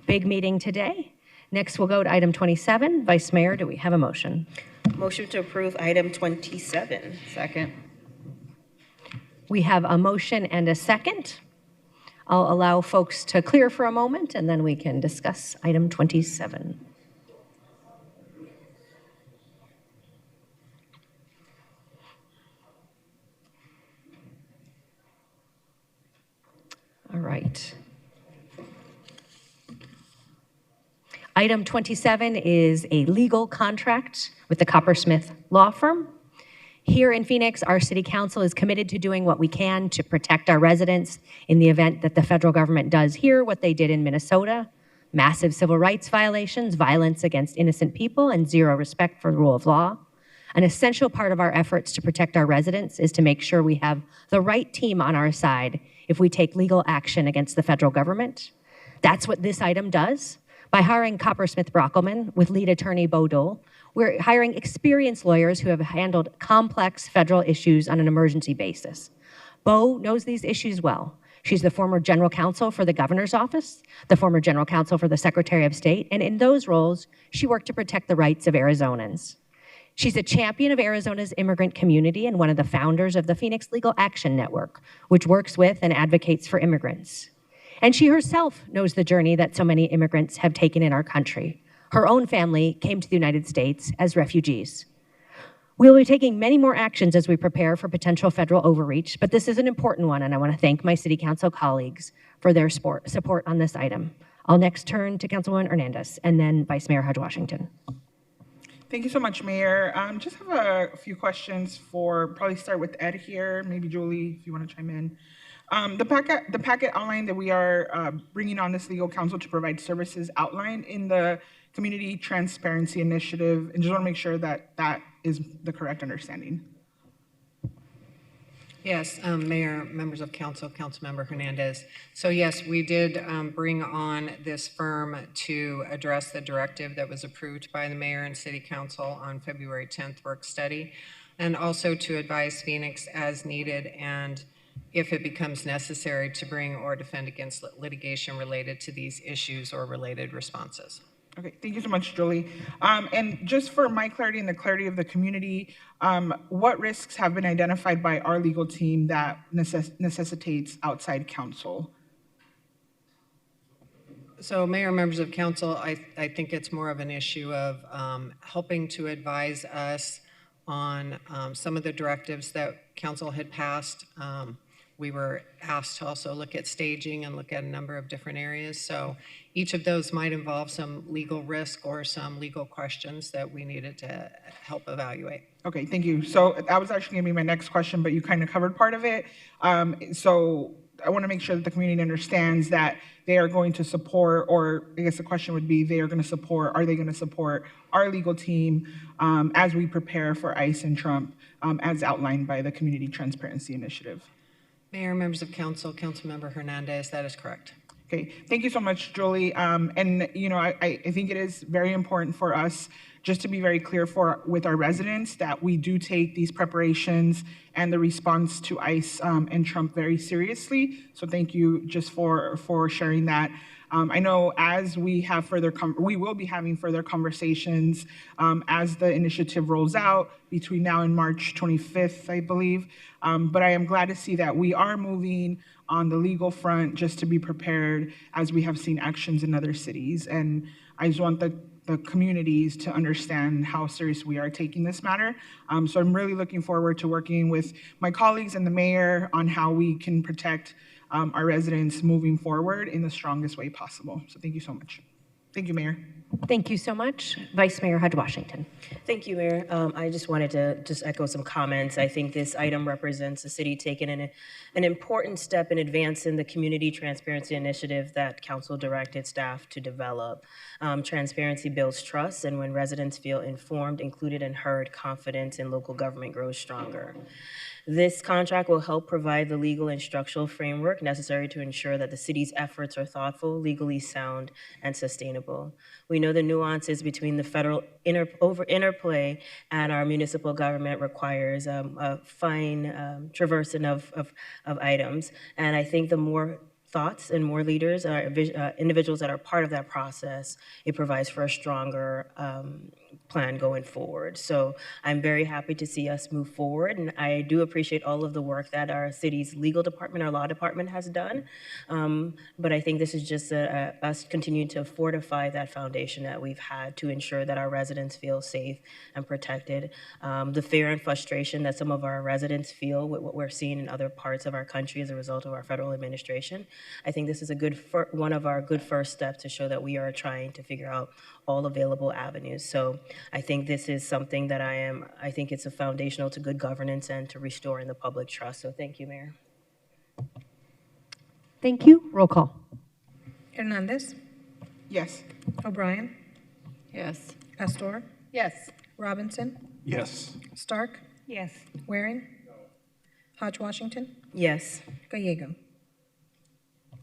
big meeting today. Next, we'll go to item 27. Vice Mayor, do we have a motion? Motion to approve item 27. Second. We have a motion and a second. I'll allow folks to clear for a moment, and then we can discuss item 27. All right. Item 27 is a legal contract with the Coppersmith Law Firm. Here in Phoenix, our city council is committed to doing what we can to protect our residents in the event that the federal government does here what they did in Minnesota: massive civil rights violations, violence against innocent people, and zero respect for the rule of law. An essential part of our efforts to protect our residents is to make sure we have the right team on our side if we take legal action against the federal government. That's what this item does. By hiring Coppersmith Brockelman with lead attorney Bo Dole, we're hiring experienced lawyers who have handled complex federal issues on an emergency basis. Bo knows these issues well. She's the former general counsel for the governor's office, the former general counsel for the Secretary of State, and in those roles, she worked to protect the rights of Arizonans. She's a champion of Arizona's immigrant community and one of the founders of the Phoenix Legal Action Network, which works with and advocates for immigrants. And she herself knows the journey that so many immigrants have taken in our country. Her own family came to the United States as refugees. We'll be taking many more actions as we prepare for potential federal overreach, but this is an important one, and I want to thank my City Council colleagues for their support on this item. I'll next turn to Councilwoman Hernandez and then Vice Mayor Hudge Washington. Thank you so much, Mayor. Just have a few questions probably start with Ed here, maybe Julie, if you want to chime in. The packet outline that we are bringing on this legal counsel to provide services outlined in the Community Transparency Initiative, and just want to make sure that that is the correct understanding. Yes, Mayor, members of council, Councilmember Hernandez. So yes, we did bring on this firm to address the directive that was approved by the mayor and city council on February 10th work study, and also to advise Phoenix as needed and if it becomes necessary to bring or defend against litigation related to these issues or related responses. Okay, thank you so much, Julie. And just for my clarity and the clarity of the community, what risks have been identified by our legal team that necessitates outside counsel? So, Mayor, members of council, I think it's more of an issue of helping to advise us on some of the directives that council had passed. We were asked to also look at staging and look at a number of different areas. So each of those might involve some legal risk or some legal questions that we needed to help evaluate. Okay, thank you. So that was actually going to be my next question, but you kind of covered part of it. So I want to make sure that the community understands that they are going to support, or I guess the question would be, are they going to support our legal team as we prepare for ICE and Trump as outlined by the Community Transparency Initiative? Mayor, members of council, Councilmember Hernandez, that is correct. Okay, thank you so much, Julie. And you know, I think it is very important for us just to be very clear with our residents that we do take these preparations and the response to ICE and Trump very seriously. So thank you just for sharing that. I know as we have we will be having further conversations as the initiative rolls out between now and March 25th, I believe. But I am glad to see that we are moving on the legal front just to be prepared as we have seen actions in other cities. And I just want the communities to understand how serious we are taking this matter. So I'm really looking forward to working with my colleagues and the mayor on how we can protect our residents moving forward in the strongest way possible. So thank you so much. Thank you, Mayor. Thank you so much. Vice Mayor Hudge Washington. Thank you, Mayor. I just wanted to echo some comments. I think this item represents the city taking an important step in advancing the Community Transparency Initiative that Council directed staff to develop. Transparency builds trust, and when residents feel informed, included, and heard, confidence in local government grows stronger. This contract will help provide the legal and structural framework necessary to ensure that the city's efforts are thoughtful, legally sound, and sustainable. We know the nuances between the federal interplay and our municipal government requires a fine traversing of items. And I think the more thoughts and more leaders, individuals that are part of that process, it provides for a stronger plan going forward. So I'm very happy to see us move forward, and I do appreciate all of the work that our city's legal department, our law department has done. But I think this is just us continuing to fortify that foundation that we've had to ensure that our residents feel safe and protected. The fear and frustration that some of our residents feel with what we're seeing in other parts of our country as a result of our federal administration, I think this is a good one of our good first steps to show that we are trying to figure out all available avenues. So I think this is something that I think it's a foundational to good governance and to restoring the public trust. So thank you, Mayor. Thank you. Roll call. Hernandez. Yes. O'Brien. Yes. Pastor. Yes. Robinson. Yes. Stark. Yes. Waring. Hodge Washington. Yes. Gallego.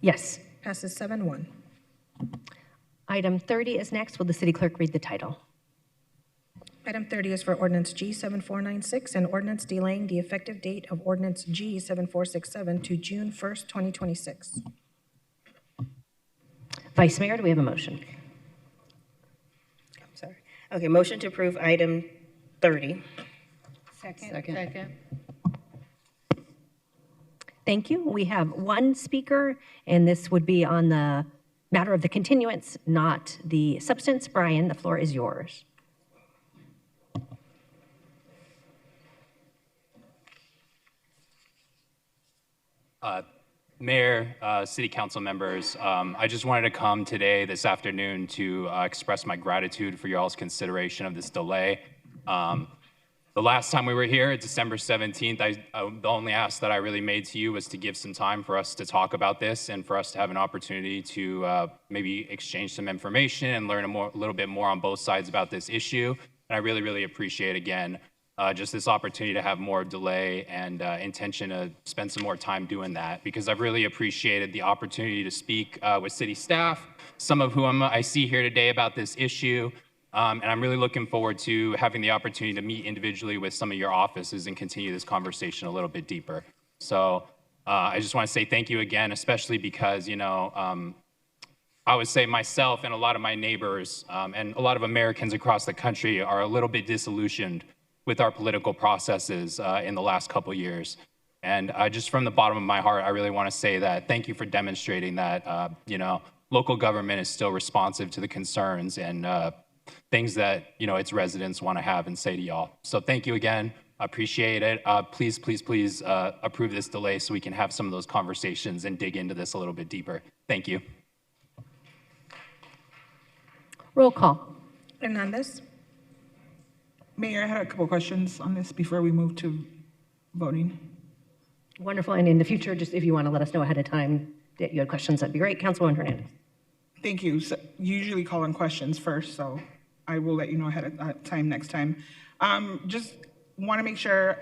Yes. Passes 7-1. Item 30 is next. Will the city clerk read the title? Item 30 is for Ordinance G7496, an ordinance delaying the effective date of Ordinance G7467 to June 1st, 2026. Vice Mayor, do we have a motion? I'm sorry. Okay, motion to approve item 30. Second. Thank you. We have one speaker, and this would be on the matter of the continuance, not the substance. Brian, the floor is yours. Mayor, City Council members, I just wanted to come today, this afternoon, to express my gratitude for y'all's consideration of this delay. The last time we were here, December 17th, the only ask that I really made to you was to give some time for us to talk about this and for us to have an opportunity to maybe exchange some information and learn a little bit more on both sides about this issue. And I really, really appreciate, again, just this opportunity to have more delay and intention to spend some more time doing that, because I've really appreciated the opportunity to speak with city staff, some of whom I see here today about this issue. And I'm really looking forward to having the opportunity to meet individually with some of your offices and continue this conversation a little bit deeper. So I just want to say thank you again, especially because, you know, I would say myself and a lot of my neighbors and a lot of Americans across the country are a little bit disillusioned with our political processes in the last couple years. And just from the bottom of my heart, I really want to say that thank you for demonstrating that, you know, local government is still responsive to the concerns and things that, you know, its residents want to have and say to y'all. So thank you again. I appreciate it. Please, please, please approve this delay so we can have some of those conversations and dig into this a little bit deeper. Thank you. Roll call. Hernandez. Mayor, I had a couple questions on this before we move to voting. Wonderful. And in the future, just if you want to let us know ahead of time that you had questions, that'd be great. Councilwoman Hernandez. Thank you. So usually call on questions first, so I will let you know ahead of time next time. Just want to make sure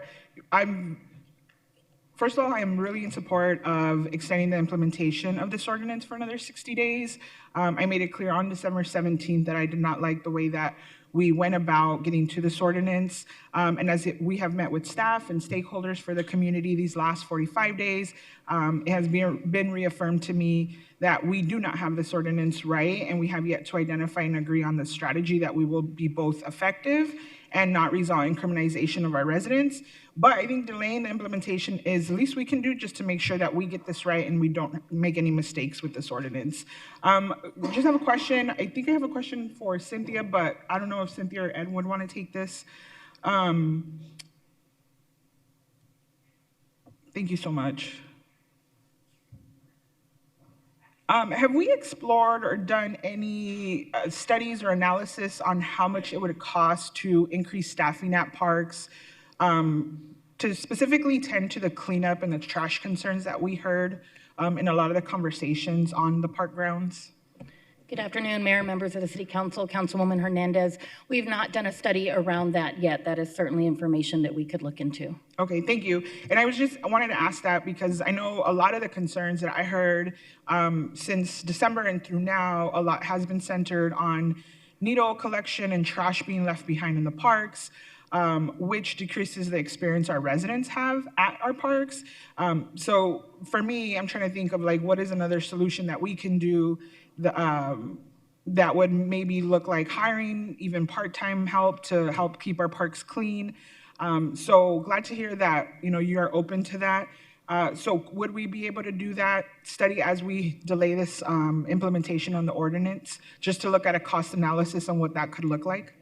first of all, I am really in support of extending the implementation of this ordinance for another 60 days. I made it clear on December 17th that I did not like the way that we went about getting to this ordinance. And as we have met with staff and stakeholders for the community these last 45 days, it has been reaffirmed to me that we do not have this ordinance right, and we have yet to identify and agree on the strategy that we will be both effective and not result in criminalization of our residents. But I think delaying the implementation is the least we can do just to make sure that we get this right and we don't make any mistakes with this ordinance. Just have a question. I think I have a question for Cynthia, but I don't know if Cynthia or Ed would want to take this. Thank you so much. Have we explored or done any studies or analysis on how much it would cost to increase staffing at parks to specifically tend to the cleanup and the trash concerns that we heard in a lot of the conversations on the park grounds? Good afternoon, Mayor, members of the City Council, Councilwoman Hernandez. We've not done a study around that yet. That is certainly information that we could look into. Okay, thank you. And I wanted to ask that because I know a lot of the concerns that I heard since December and through now, a lot has been centered on needle collection and trash being left behind in the parks, which decreases the experience our residents have at our parks. So for me, I'm trying to think of like, what is another solution that we can do that would maybe look like hiring even part-time help to help keep our parks clean. So glad to hear that, you are open to that. So would we be able to do that study as we delay this implementation on the ordinance, just to look at a cost analysis on what that could look like?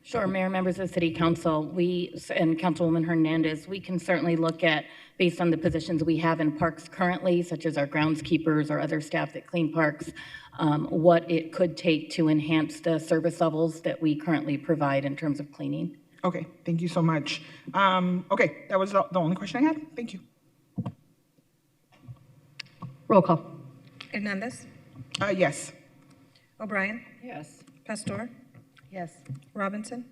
Sure, Mayor, members of the City Council, and Councilwoman Hernandez, we can certainly look at, based on the positions we have in parks currently, such as our groundskeepers or other staff that clean parks, what it could take to enhance the service levels that we currently provide in terms of cleaning. Okay, thank you so much. Okay, that was the only question I had. Thank you. Roll call. Hernandez. Yes. O'Brien. Yes. Pastor. Yes. Robinson.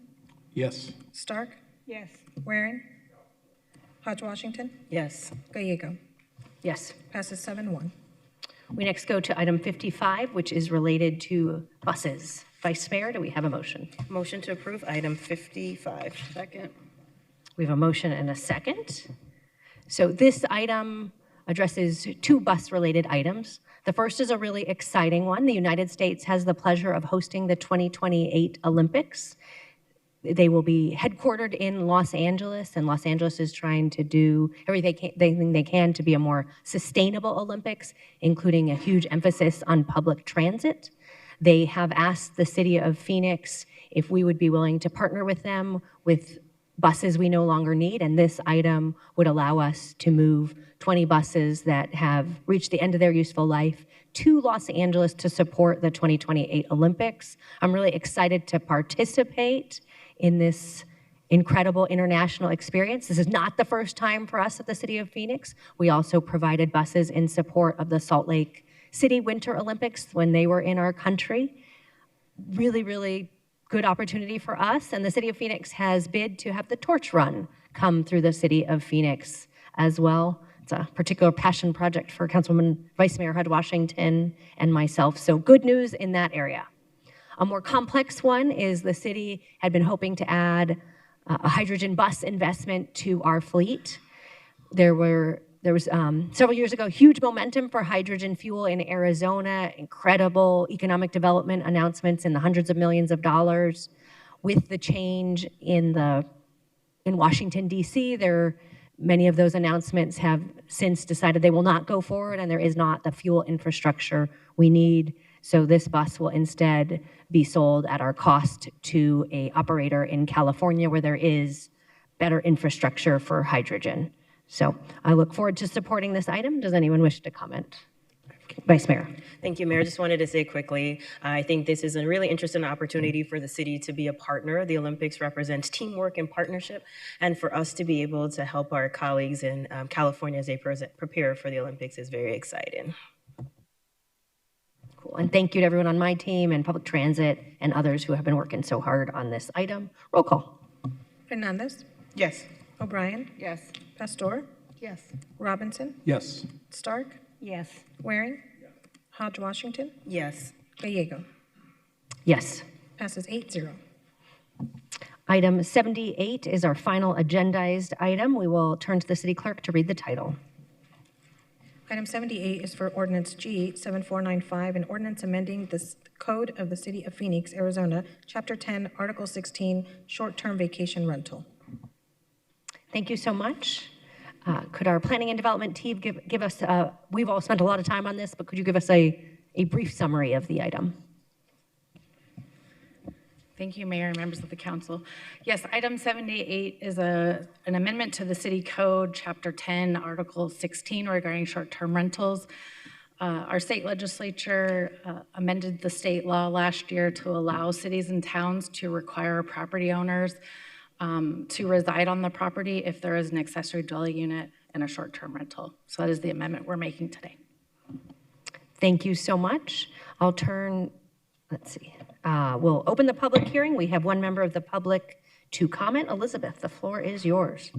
Yes. Stark. Yes. Waring. Hodge Washington. Yes. Gallego. Yes. Passes 7-1. We next go to item 55, which is related to buses. Vice Mayor, do we have a motion? Motion to approve item 55. Second. We have a motion and a second. So this item addresses two bus-related items. The first is a really exciting one. The United States has the pleasure of hosting the 2028 Olympics. They will be headquartered in Los Angeles, and Los Angeles is trying to do everything they can to be a more sustainable Olympics, including a huge emphasis on public transit. They have asked the city of Phoenix if we would be willing to partner with them with buses we no longer need, and this item would allow us to move 20 buses that have reached the end of their useful life to Los Angeles to support the 2028 Olympics. I'm really excited to participate in this incredible international experience. This is not the first time for us at the City of Phoenix. We also provided buses in support of the Salt Lake City Winter Olympics when they were in our country. Really, really good opportunity for us, and the City of Phoenix has bid to have the torch run come through the City of Phoenix as well. It's a particular passion project for Councilwoman Vice Mayor Hodge Washington and myself, so good news in that area. A more complex one is the city had been hoping to add a hydrogen bus investment to our fleet. There was several years ago huge momentum for hydrogen fuel in Arizona, incredible economic development announcements in the hundreds of millions of dollars. With the change in Washington, D.C., many of those announcements have since decided they will not go forward, and there is not the fuel infrastructure we need. So this bus will instead be sold at our cost to an operator in California where there is better infrastructure for hydrogen. So I look forward to supporting this item. Does anyone wish to comment? Vice Mayor. Thank you, Mayor. Just wanted to say quickly, I think this is a really interesting opportunity for the city to be a partner. The Olympics represents teamwork and partnership, and for us to be able to help our colleagues in California as they prepare for the Olympics is very exciting. Cool. And thank you to everyone on my team and public transit and others who have been working so hard on this item. Roll call. Hernandez. Yes. O'Brien. Yes. Pastor. Yes. Robinson. Yes. Stark. Yes. Waring. Hodge Washington. Yes. Gallego. Yes. Passes 8-0. Item 78 is our final agendized item. We will turn to the city clerk to read the title. Item 78 is for Ordinance G 7495, an ordinance amending the Code of the City of Phoenix, Arizona, Chapter 10, Article 16, short-term vacation rental. Thank you so much. Could our planning and development team give us, we've all spent a lot of time on this, but could you give us a brief summary of the item? Thank you, Mayor and members of the council. Yes, item 78 is an amendment to the city code, chapter 10, article 16, regarding short-term rentals. Our state legislature amended the state law last year to allow cities and towns to require property owners to reside on the property if there is an accessory dwelling unit and a short-term rental. So that is the amendment we're making today. Thank you so much. I'll turn let's see. We'll open the public hearing. We have one member of the public to comment. Elizabeth, the floor is yours.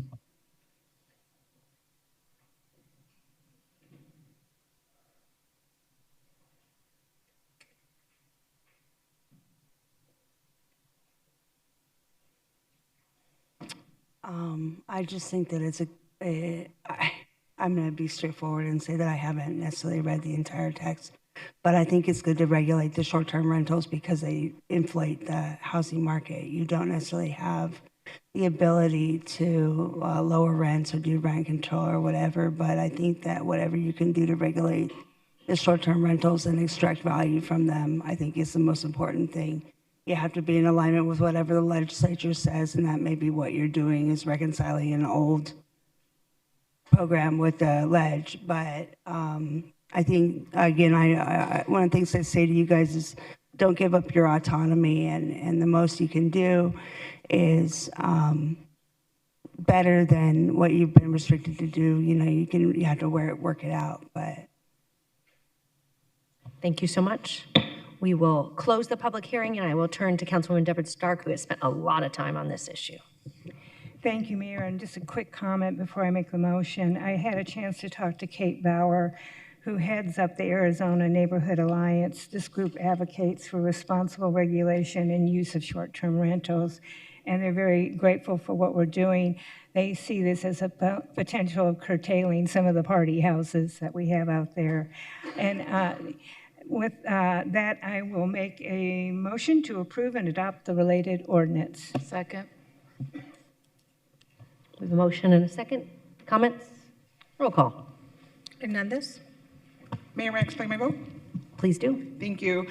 I just think that it's I'm going to be straightforward and say that I haven't necessarily read the entire text, but I think it's good to regulate the short-term rentals because they inflate the housing market. You don't necessarily have the ability to lower rents or do rent control or whatever, but I think that whatever you can do to regulate the short-term rentals and extract value from them, I think is the most important thing. You have to be in alignment with whatever the legislature says, and that may be what you're doing is reconciling an old program with the ledge. But I think, again, I one of the things I say to you guys is don't give up your autonomy, and the most you can do is better than what you've been restricted to do. You know, you have to work it out. But Thank you so much. We will close the public hearing, and I will turn to Councilwoman Deborah Stark, who has spent a lot of time on this issue. Thank you, Mayor. And just a quick comment before I make the motion. I had a chance to talk to Kate Bauer, who heads up the Arizona Neighborhood Alliance. This group advocates for responsible regulation and use of short-term rentals, and they're very grateful for what we're doing. They see this as a potential of curtailing some of the party houses that we have out there. And with that, I will make a motion to approve and adopt the related ordinance. Second. We have a motion and a second. Comments? Roll call. Hernandez? Mayor, may I explain my vote? Please do. Thank you.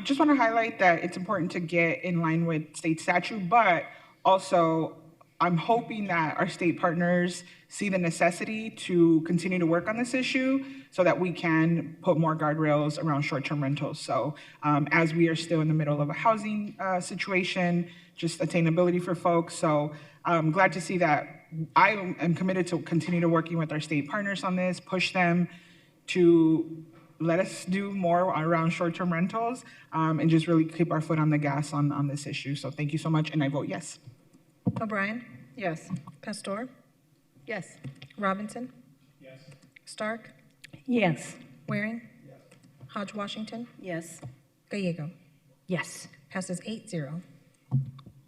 Just want to highlight that it's important to get in line with state statute, but also I'm hoping that our state partners see the necessity to continue to work on this issue so that we can put more guardrails around short-term rentals. So as we are still in the middle of a housing situation, just attainability for folks. So I'm glad to see that I am committed to continue to working with our state partners on this, push them to let us do more around short-term rentals and just really keep our foot on the gas on this issue. So thank you so much, and I vote yes. O'Brien? Yes. Pastor? Yes. Robinson? Yes. Stark? Yes. Waring? Yes. Hodge Washington? Yes. Gallego? Yes. Passes 8-0.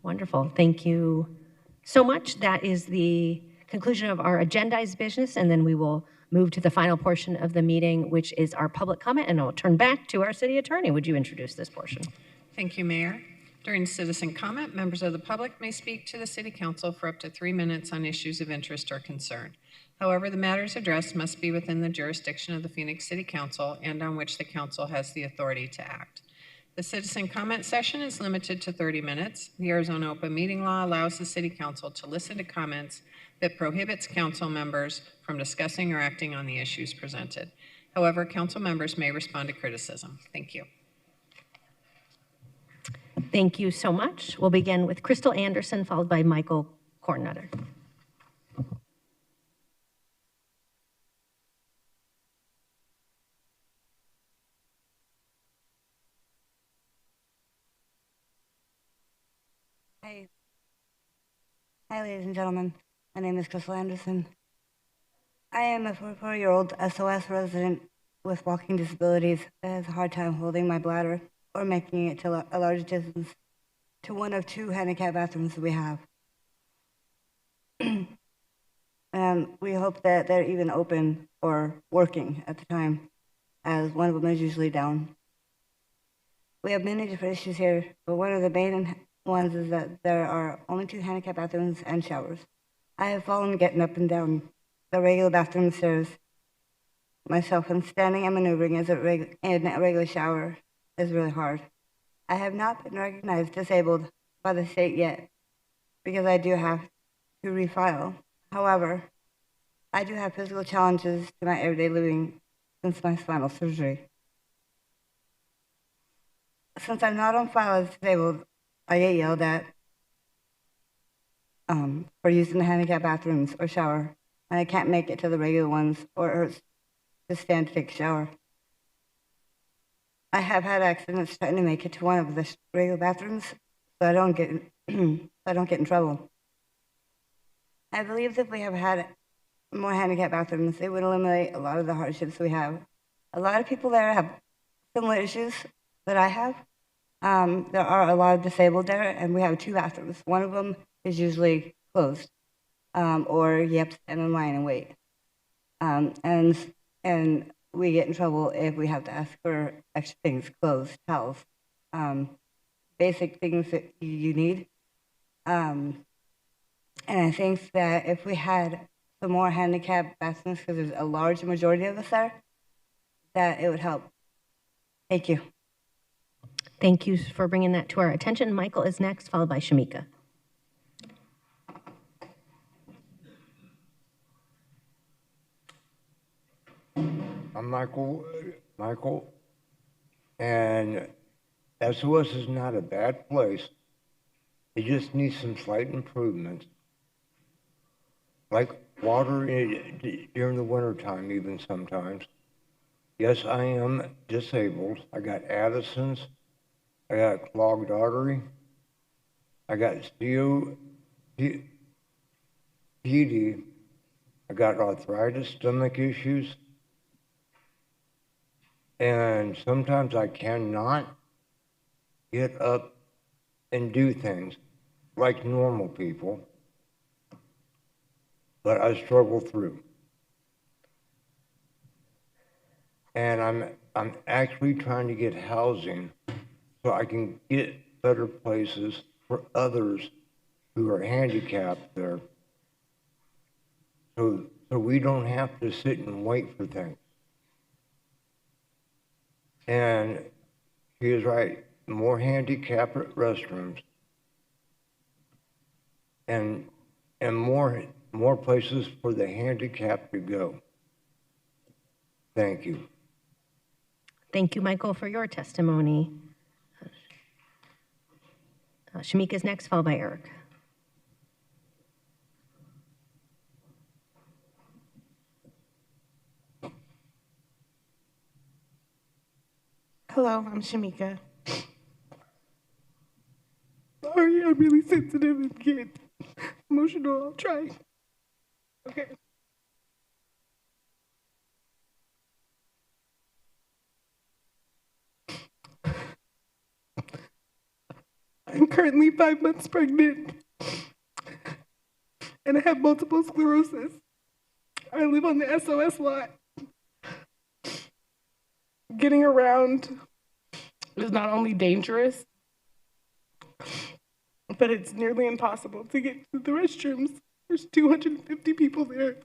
Wonderful. Thank you so much. That is the conclusion of our agendized business, and then we will move to the final portion of the meeting, which is our public comment, and I'll turn back to our city attorney. Would you introduce this portion? Thank you, Mayor. During citizen comment, members of the public may speak to the City Council for up to 3 minutes on issues of interest or concern. However, the matters addressed must be within the jurisdiction of the Phoenix City Council and on which the Council has the authority to act. The citizen comment session is limited to 30 minutes. The Arizona Open Meeting Law allows the City Council to listen to comments that prohibits council members from discussing or acting on the issues presented. However, council members may respond to criticism. Thank you. Thank you so much. We'll begin with Crystal Anderson, followed by Michael Cornutter. Hi, ladies and gentlemen. My name is Crystal Anderson. I am a 44-year-old SOS resident with walking disabilities that has a hard time holding my bladder or making it to a large distance to one of 2 handicap bathrooms that we have. And we hope that they're even open or working at the time, as one of them is usually down. We have many different issues here, but one of the main ones is that there are only 2 handicap bathrooms and showers. I have fallen getting up and down the regular bathroom stairs myself, and standing and maneuvering in a regular shower is really hard. I have not been recognized disabled by the state yet because I do have to refile. However, I do have physical challenges to my everyday living since my spinal surgery. Since I'm not on file as disabled, I get yelled at for using the handicap bathrooms or shower, and I can't make it to the regular ones or it hurts to stand to take a shower. I have had accidents trying to make it to one of the regular bathrooms, so I don't get in trouble. I believe that if we have had more handicap bathrooms, it would eliminate a lot of the hardships we have. A lot of people there have similar issues that I have. There are a lot of disabled there, and we have 2 bathrooms. One of them is usually closed, or you have to stand in line and wait. And we get in trouble if we have to ask for extra things, clothes, towels, basic things that you need. And I think that if we had some more handicap bathrooms, because there's a large majority of us there, that it would help. Thank you. Thank you for bringing that to our attention. Michael is next, followed by Shamika. I'm Michael, and SOS is not a bad place. It just needs some slight improvements, like water during the winter time, even sometimes. Yes, I am disabled. I got Addison's, I got clogged artery, I got COPD, I got arthritis, stomach issues, and sometimes I cannot get up and do things like normal people, but I struggle through. And I'm actually trying to get housing so I can get better places for others who are handicapped there. So we don't have to sit and wait for things. And she is right, more handicapped restrooms and more places for the handicapped to go. Thank you. Thank you, Michael, for your testimony. Shamika is next, followed by Eric. Hello, I'm Shamika. Sorry, I'm really sensitive and get emotional. I'll try. Okay. I'm currently 5 months pregnant, and I have multiple sclerosis. I live on the SOS lot. Getting around is not only dangerous, but it's nearly impossible to get to the restrooms. There's 250 people there.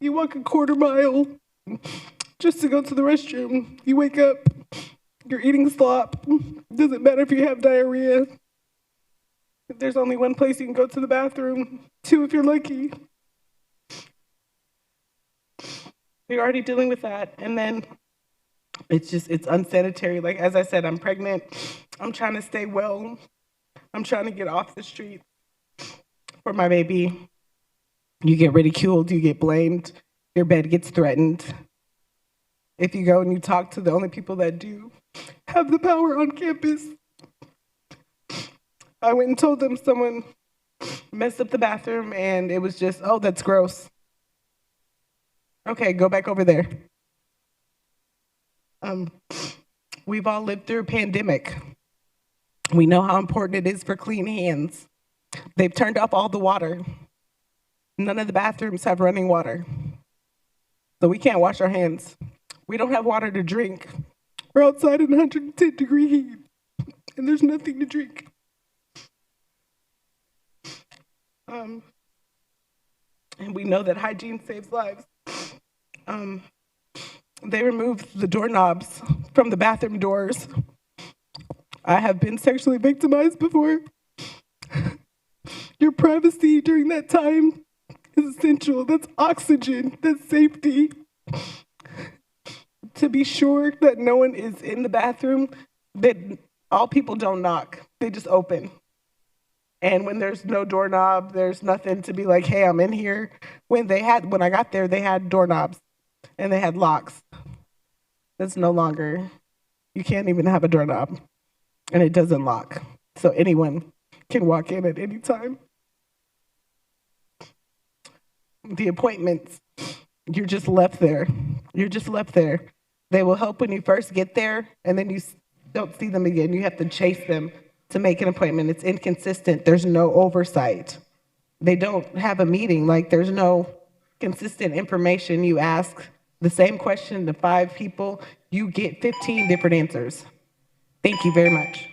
You walk a quarter mile just to go to the restroom. You wake up, you're eating slop. Doesn't matter if you have diarrhea. There's only one place you can go to the bathroom, 2 if you're lucky. You're already dealing with that. And then it's unsanitary. Like, as I said, I'm pregnant. I'm trying to stay well. I'm trying to get off the street for my baby. You get ridiculed, you get blamed, your bed gets threatened. If you go and you talk to the only people that do have the power on campus. I went and told them someone messed up the bathroom and it was just, oh, that's gross. Okay, go back over there. We've all lived through a pandemic. We know how important it is for clean hands. They've turned off all the water. None of the bathrooms have running water. So we can't wash our hands. We don't have water to drink. We're outside in 110-degree heat, and there's nothing to drink. And we know that hygiene saves lives. They removed the doorknobs from the bathroom doors. I have been sexually victimized before. Your privacy during that time is essential. That's oxygen, that's safety. To be sure that no one is in the bathroom, that all people don't knock, they just open. And when there's no doorknob, there's nothing to be like, hey, I'm in here. When I got there, they had doorknobs and they had locks. that's no longer, you can't even have a doorknob, and it doesn't lock. So anyone can walk in at any time. The appointments, you're just left there. You're just left there. They will help when you first get there, and then you don't see them again. You have to chase them to make an appointment. It's inconsistent. There's no oversight. They don't have a meeting. Like, there's no consistent information. You ask the same question to 5 people, you get 15 different answers. Thank you very much.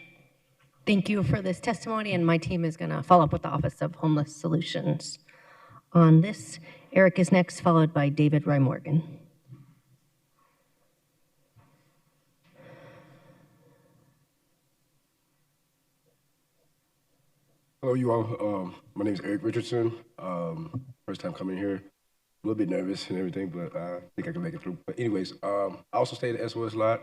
Thank you for this testimony, and my team is going to follow up with the Office of Homeless Solutions on this. Eric is next, followed by David Roy Morgan. Hello, you all. My name is Eric Richardson. First time coming here. A little bit nervous and everything, but I think I can make it through. But anyways, I also stay at the SOS lot.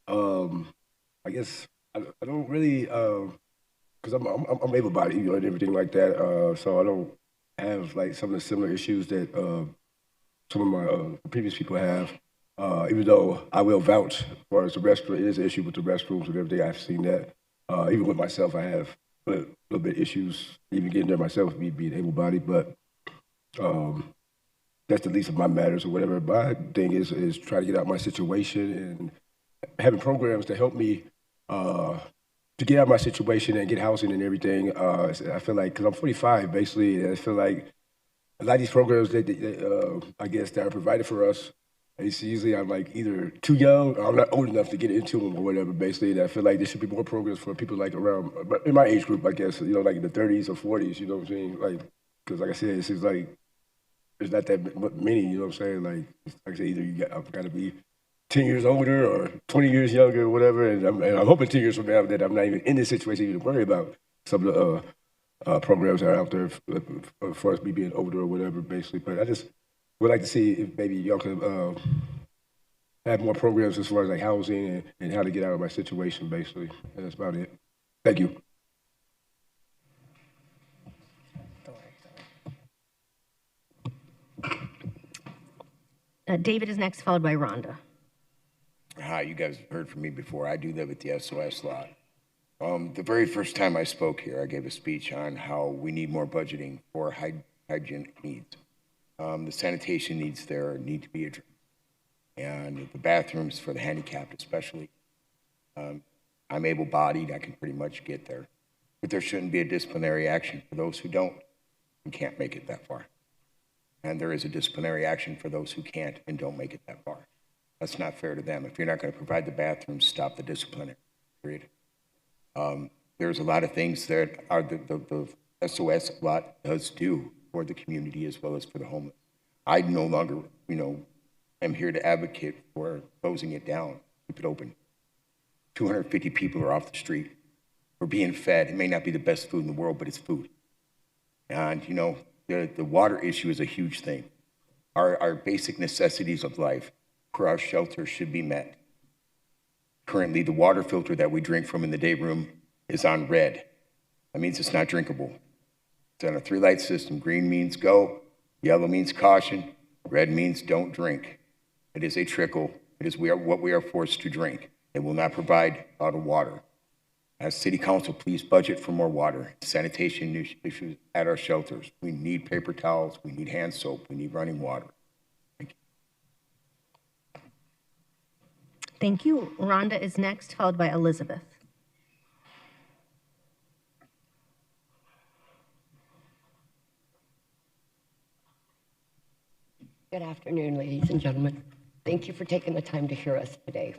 I guess I don't really, because I'm able-bodied, you know, and everything like that. So I don't have like some of the similar issues that some of my previous people have. Even though I will vouch as far as the restroom, it is an issue with the restrooms and everything. I've seen that. Even with myself, I have a little bit issues even getting there myself, me being able-bodied, but that's the least of my matters or whatever. My thing is try to get out my situation and having programs to help me to get out of my situation and get housing and everything. I feel like, because I'm 45 basically, and I feel like a lot of these programs that I guess that are provided for us, it's usually I'm like either too young or I'm not old enough to get into them or whatever, basically. And I feel like there should be more programs for people like around, in my age group, I guess, you know, like in the 30s or 40s, you know what I'm saying? Like, because like I said, it seems like there's not that many, you know what I'm saying? Like I said, either I've got to be 10 years older or 20 years younger or whatever. And I'm hoping 10 years from now that I'm not even in this situation even to worry about some of the programs that are out there for us me being older or whatever, basically. But I just would like to see if maybe y'all could have more programs as far as like housing and how to get out of my situation, basically. And that's about it. Thank you. David is next, followed by Rhonda. Hi, you guys have heard from me before. I do live at the SOS lot. The very first time I spoke here, I gave a speech on how we need more budgeting for hygienic needs. The sanitation needs there need to be addressed. And the bathrooms for the handicapped especially. I'm able-bodied, I can pretty much get there. But there shouldn't be a disciplinary action for those who don't and can't make it that far. And there is a disciplinary action for those who can't and don't make it that far. That's not fair to them. If you're not going to provide the bathrooms, stop the disciplinary, period. There's a lot of things that are the SOS lot does do for the community as well as for the homeless. I no longer, you know, am here to advocate for closing it down, keep it open. 250 people are off the street. We're being fed. It may not be the best food in the world, but it's food. And, you know, the water issue is a huge thing. Our basic necessities of life for our shelter should be met. Currently, the water filter that we drink from in the day room is on red. That means it's not drinkable. It's on a 3-light system. Green means go, yellow means caution, red means don't drink. It is a trickle. It is what we are forced to drink. It will not provide bottled water. As City Council, please budget for more water. Sanitation issues at our shelters. We need paper towels. We need hand soap. We need running water. Thank you. Thank you. Rhonda is next, followed by Elizabeth. Good afternoon, ladies and gentlemen. Thank you for taking the time to hear us today.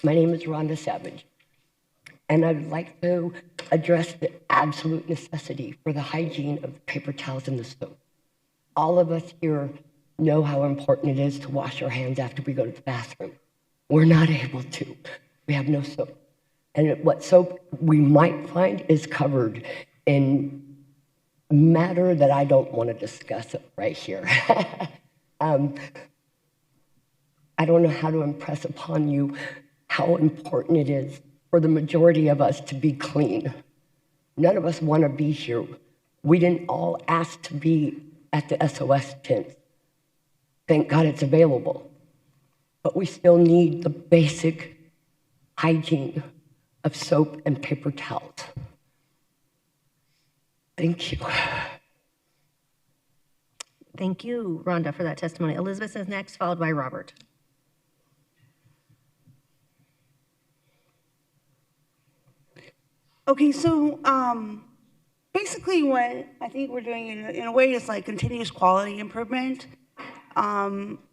My name is Rhonda Savage, and I'd like to address the absolute necessity for the hygiene of the paper towels and the soap. All of us here know how important it is to wash our hands after we go to the bathroom. We're not able to. We have no soap. And what soap we might find is covered in matter that I don't want to discuss right here. I don't know how to impress upon you how important it is for the majority of us to be clean. None of us want to be here. We didn't all ask to be at the SOS tent. Thank God it's available. but we still need the basic hygiene of soap and paper towels. Thank you. Thank you, Rhonda, for that testimony. Elizabeth is next, followed by Robert. Okay, so basically what I think we're doing in a way is like continuous quality improvement.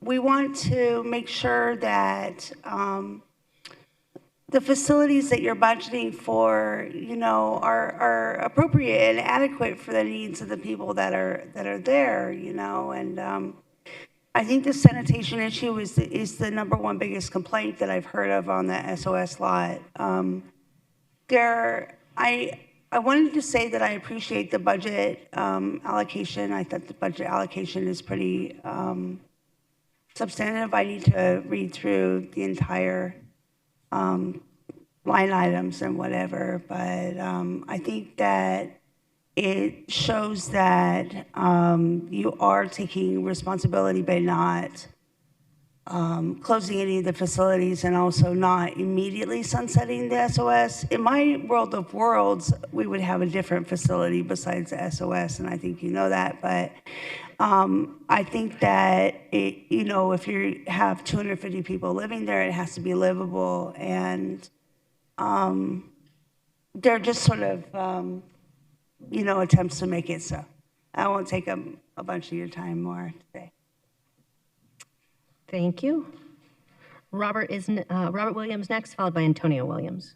We want to make sure that the facilities that you're budgeting for, are appropriate and adequate for the needs of the people that are there, and I think the sanitation issue is the number one biggest complaint that I've heard of on the SOS lot. I wanted to say that I appreciate the budget allocation. I thought the budget allocation is pretty substantive. I need to read through the entire line items and whatever, but I think that it shows that you are taking responsibility by not closing any of the facilities and also not immediately sunsetting the SOS. In my world of worlds, we would have a different facility besides the SOS, and I think you know that, but I think that, if you have 250 people living there, it has to be livable, and they're just sort of, attempts to make it so. I won't take a bunch of your time more today. Thank you. Robert Williams next, followed by Antonio Williams.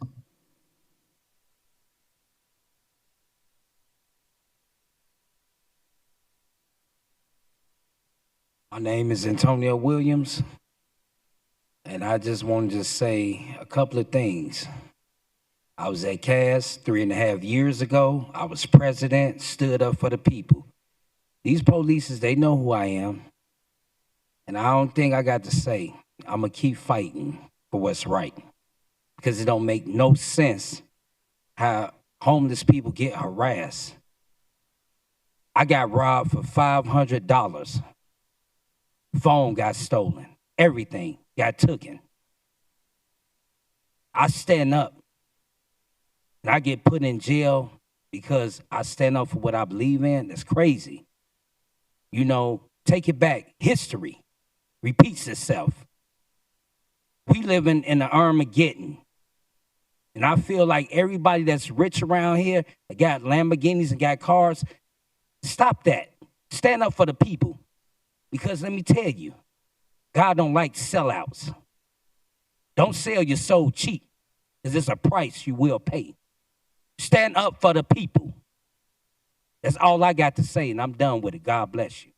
My name is Antonio Williams, and I just wanted to say a couple of things. I was at CAS 3.5 years ago. I was president, stood up for the people. These polices, they know who I am, and I don't think I got to say, I'm gonna keep fighting for what's right, because it don't make no sense how homeless people get harassed. I got robbed for $500. Phone got stolen. Everything got taken. I stand up and I get put in jail because I stand up for what I believe in. That's crazy. Take it back. History repeats itself. We living in the Armageddon. And I feel like everybody that's rich around here, that got Lamborghinis and got cars, stop that. Stand up for the people. Because let me tell you, God don't like sellouts. Don't sell your soul cheap, because it's a price you will pay. Stand up for the people. That's all I got to say, and I'm done with it. God bless you.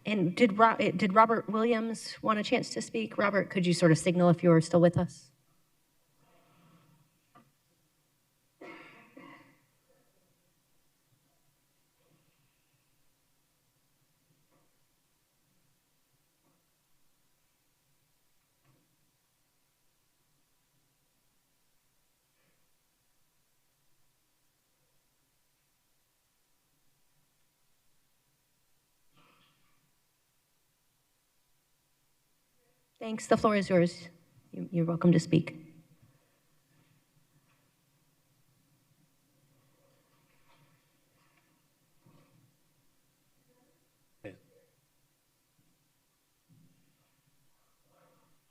And did Robert Williams want a chance to speak? Robert, could you sort of signal if you're still with us? Thanks. The floor is yours. You're welcome to speak.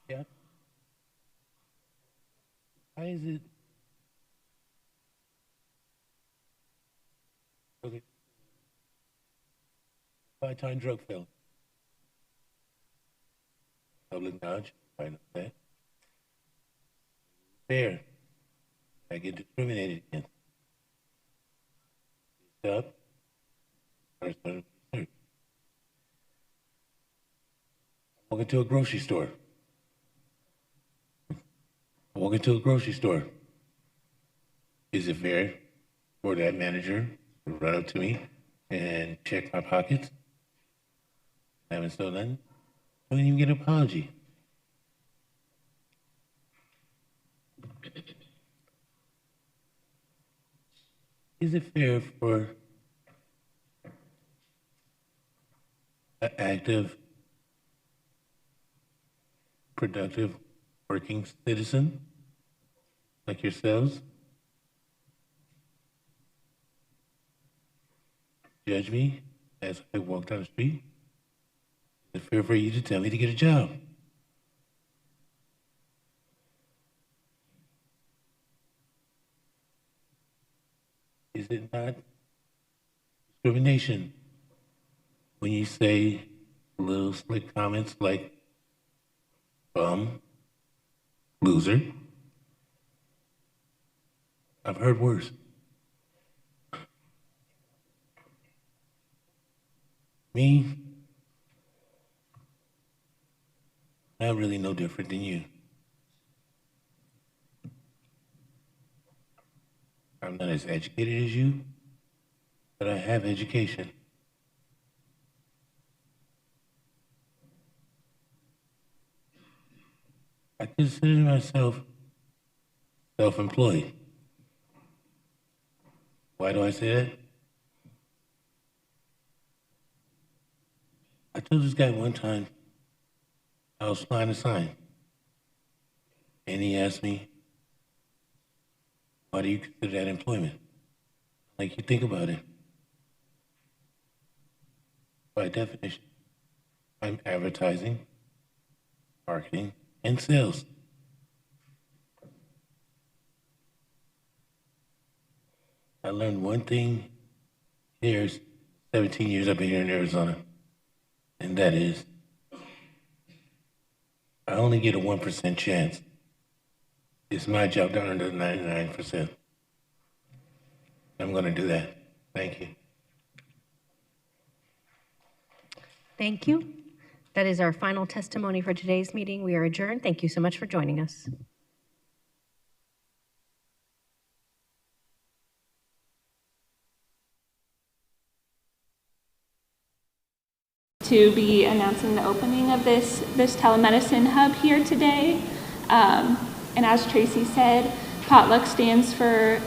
Yeah. Why is it? Okay. Five-time drug felon. Public knowledge, I know that. Fair. I get discriminated against. Up. I walk into a grocery store. Is it fair for that manager to run up to me and check my pockets? I haven't stolen nothing. I don't even get an apology. Is it fair for an active, productive, working citizen like yourselves. Judge me as I walk down the street. It's fair for you to tell me to get a job. Is it not discrimination when you say little slick comments like bum, loser? I've heard worse. Me, I'm really no different than you. I'm not as educated as you, but I have education. I consider myself self-employed. Why do I say that? I told this guy one time I was flying a sign, and he asked me, why do you consider that employment? Like, you think about it. By definition, I'm advertising, marketing, and sales. I learned one thing here, 17 years I've been here in Arizona, and that is, I only get a 1% chance. It's my job to earn the 99%. I'm going to do that. Thank you. Thank you. That is our final testimony for today's meeting. We are adjourned. Thank you so much for joining us. To be announcing the opening of this telemedicine hub here today. And as Tracy said, potluck stands for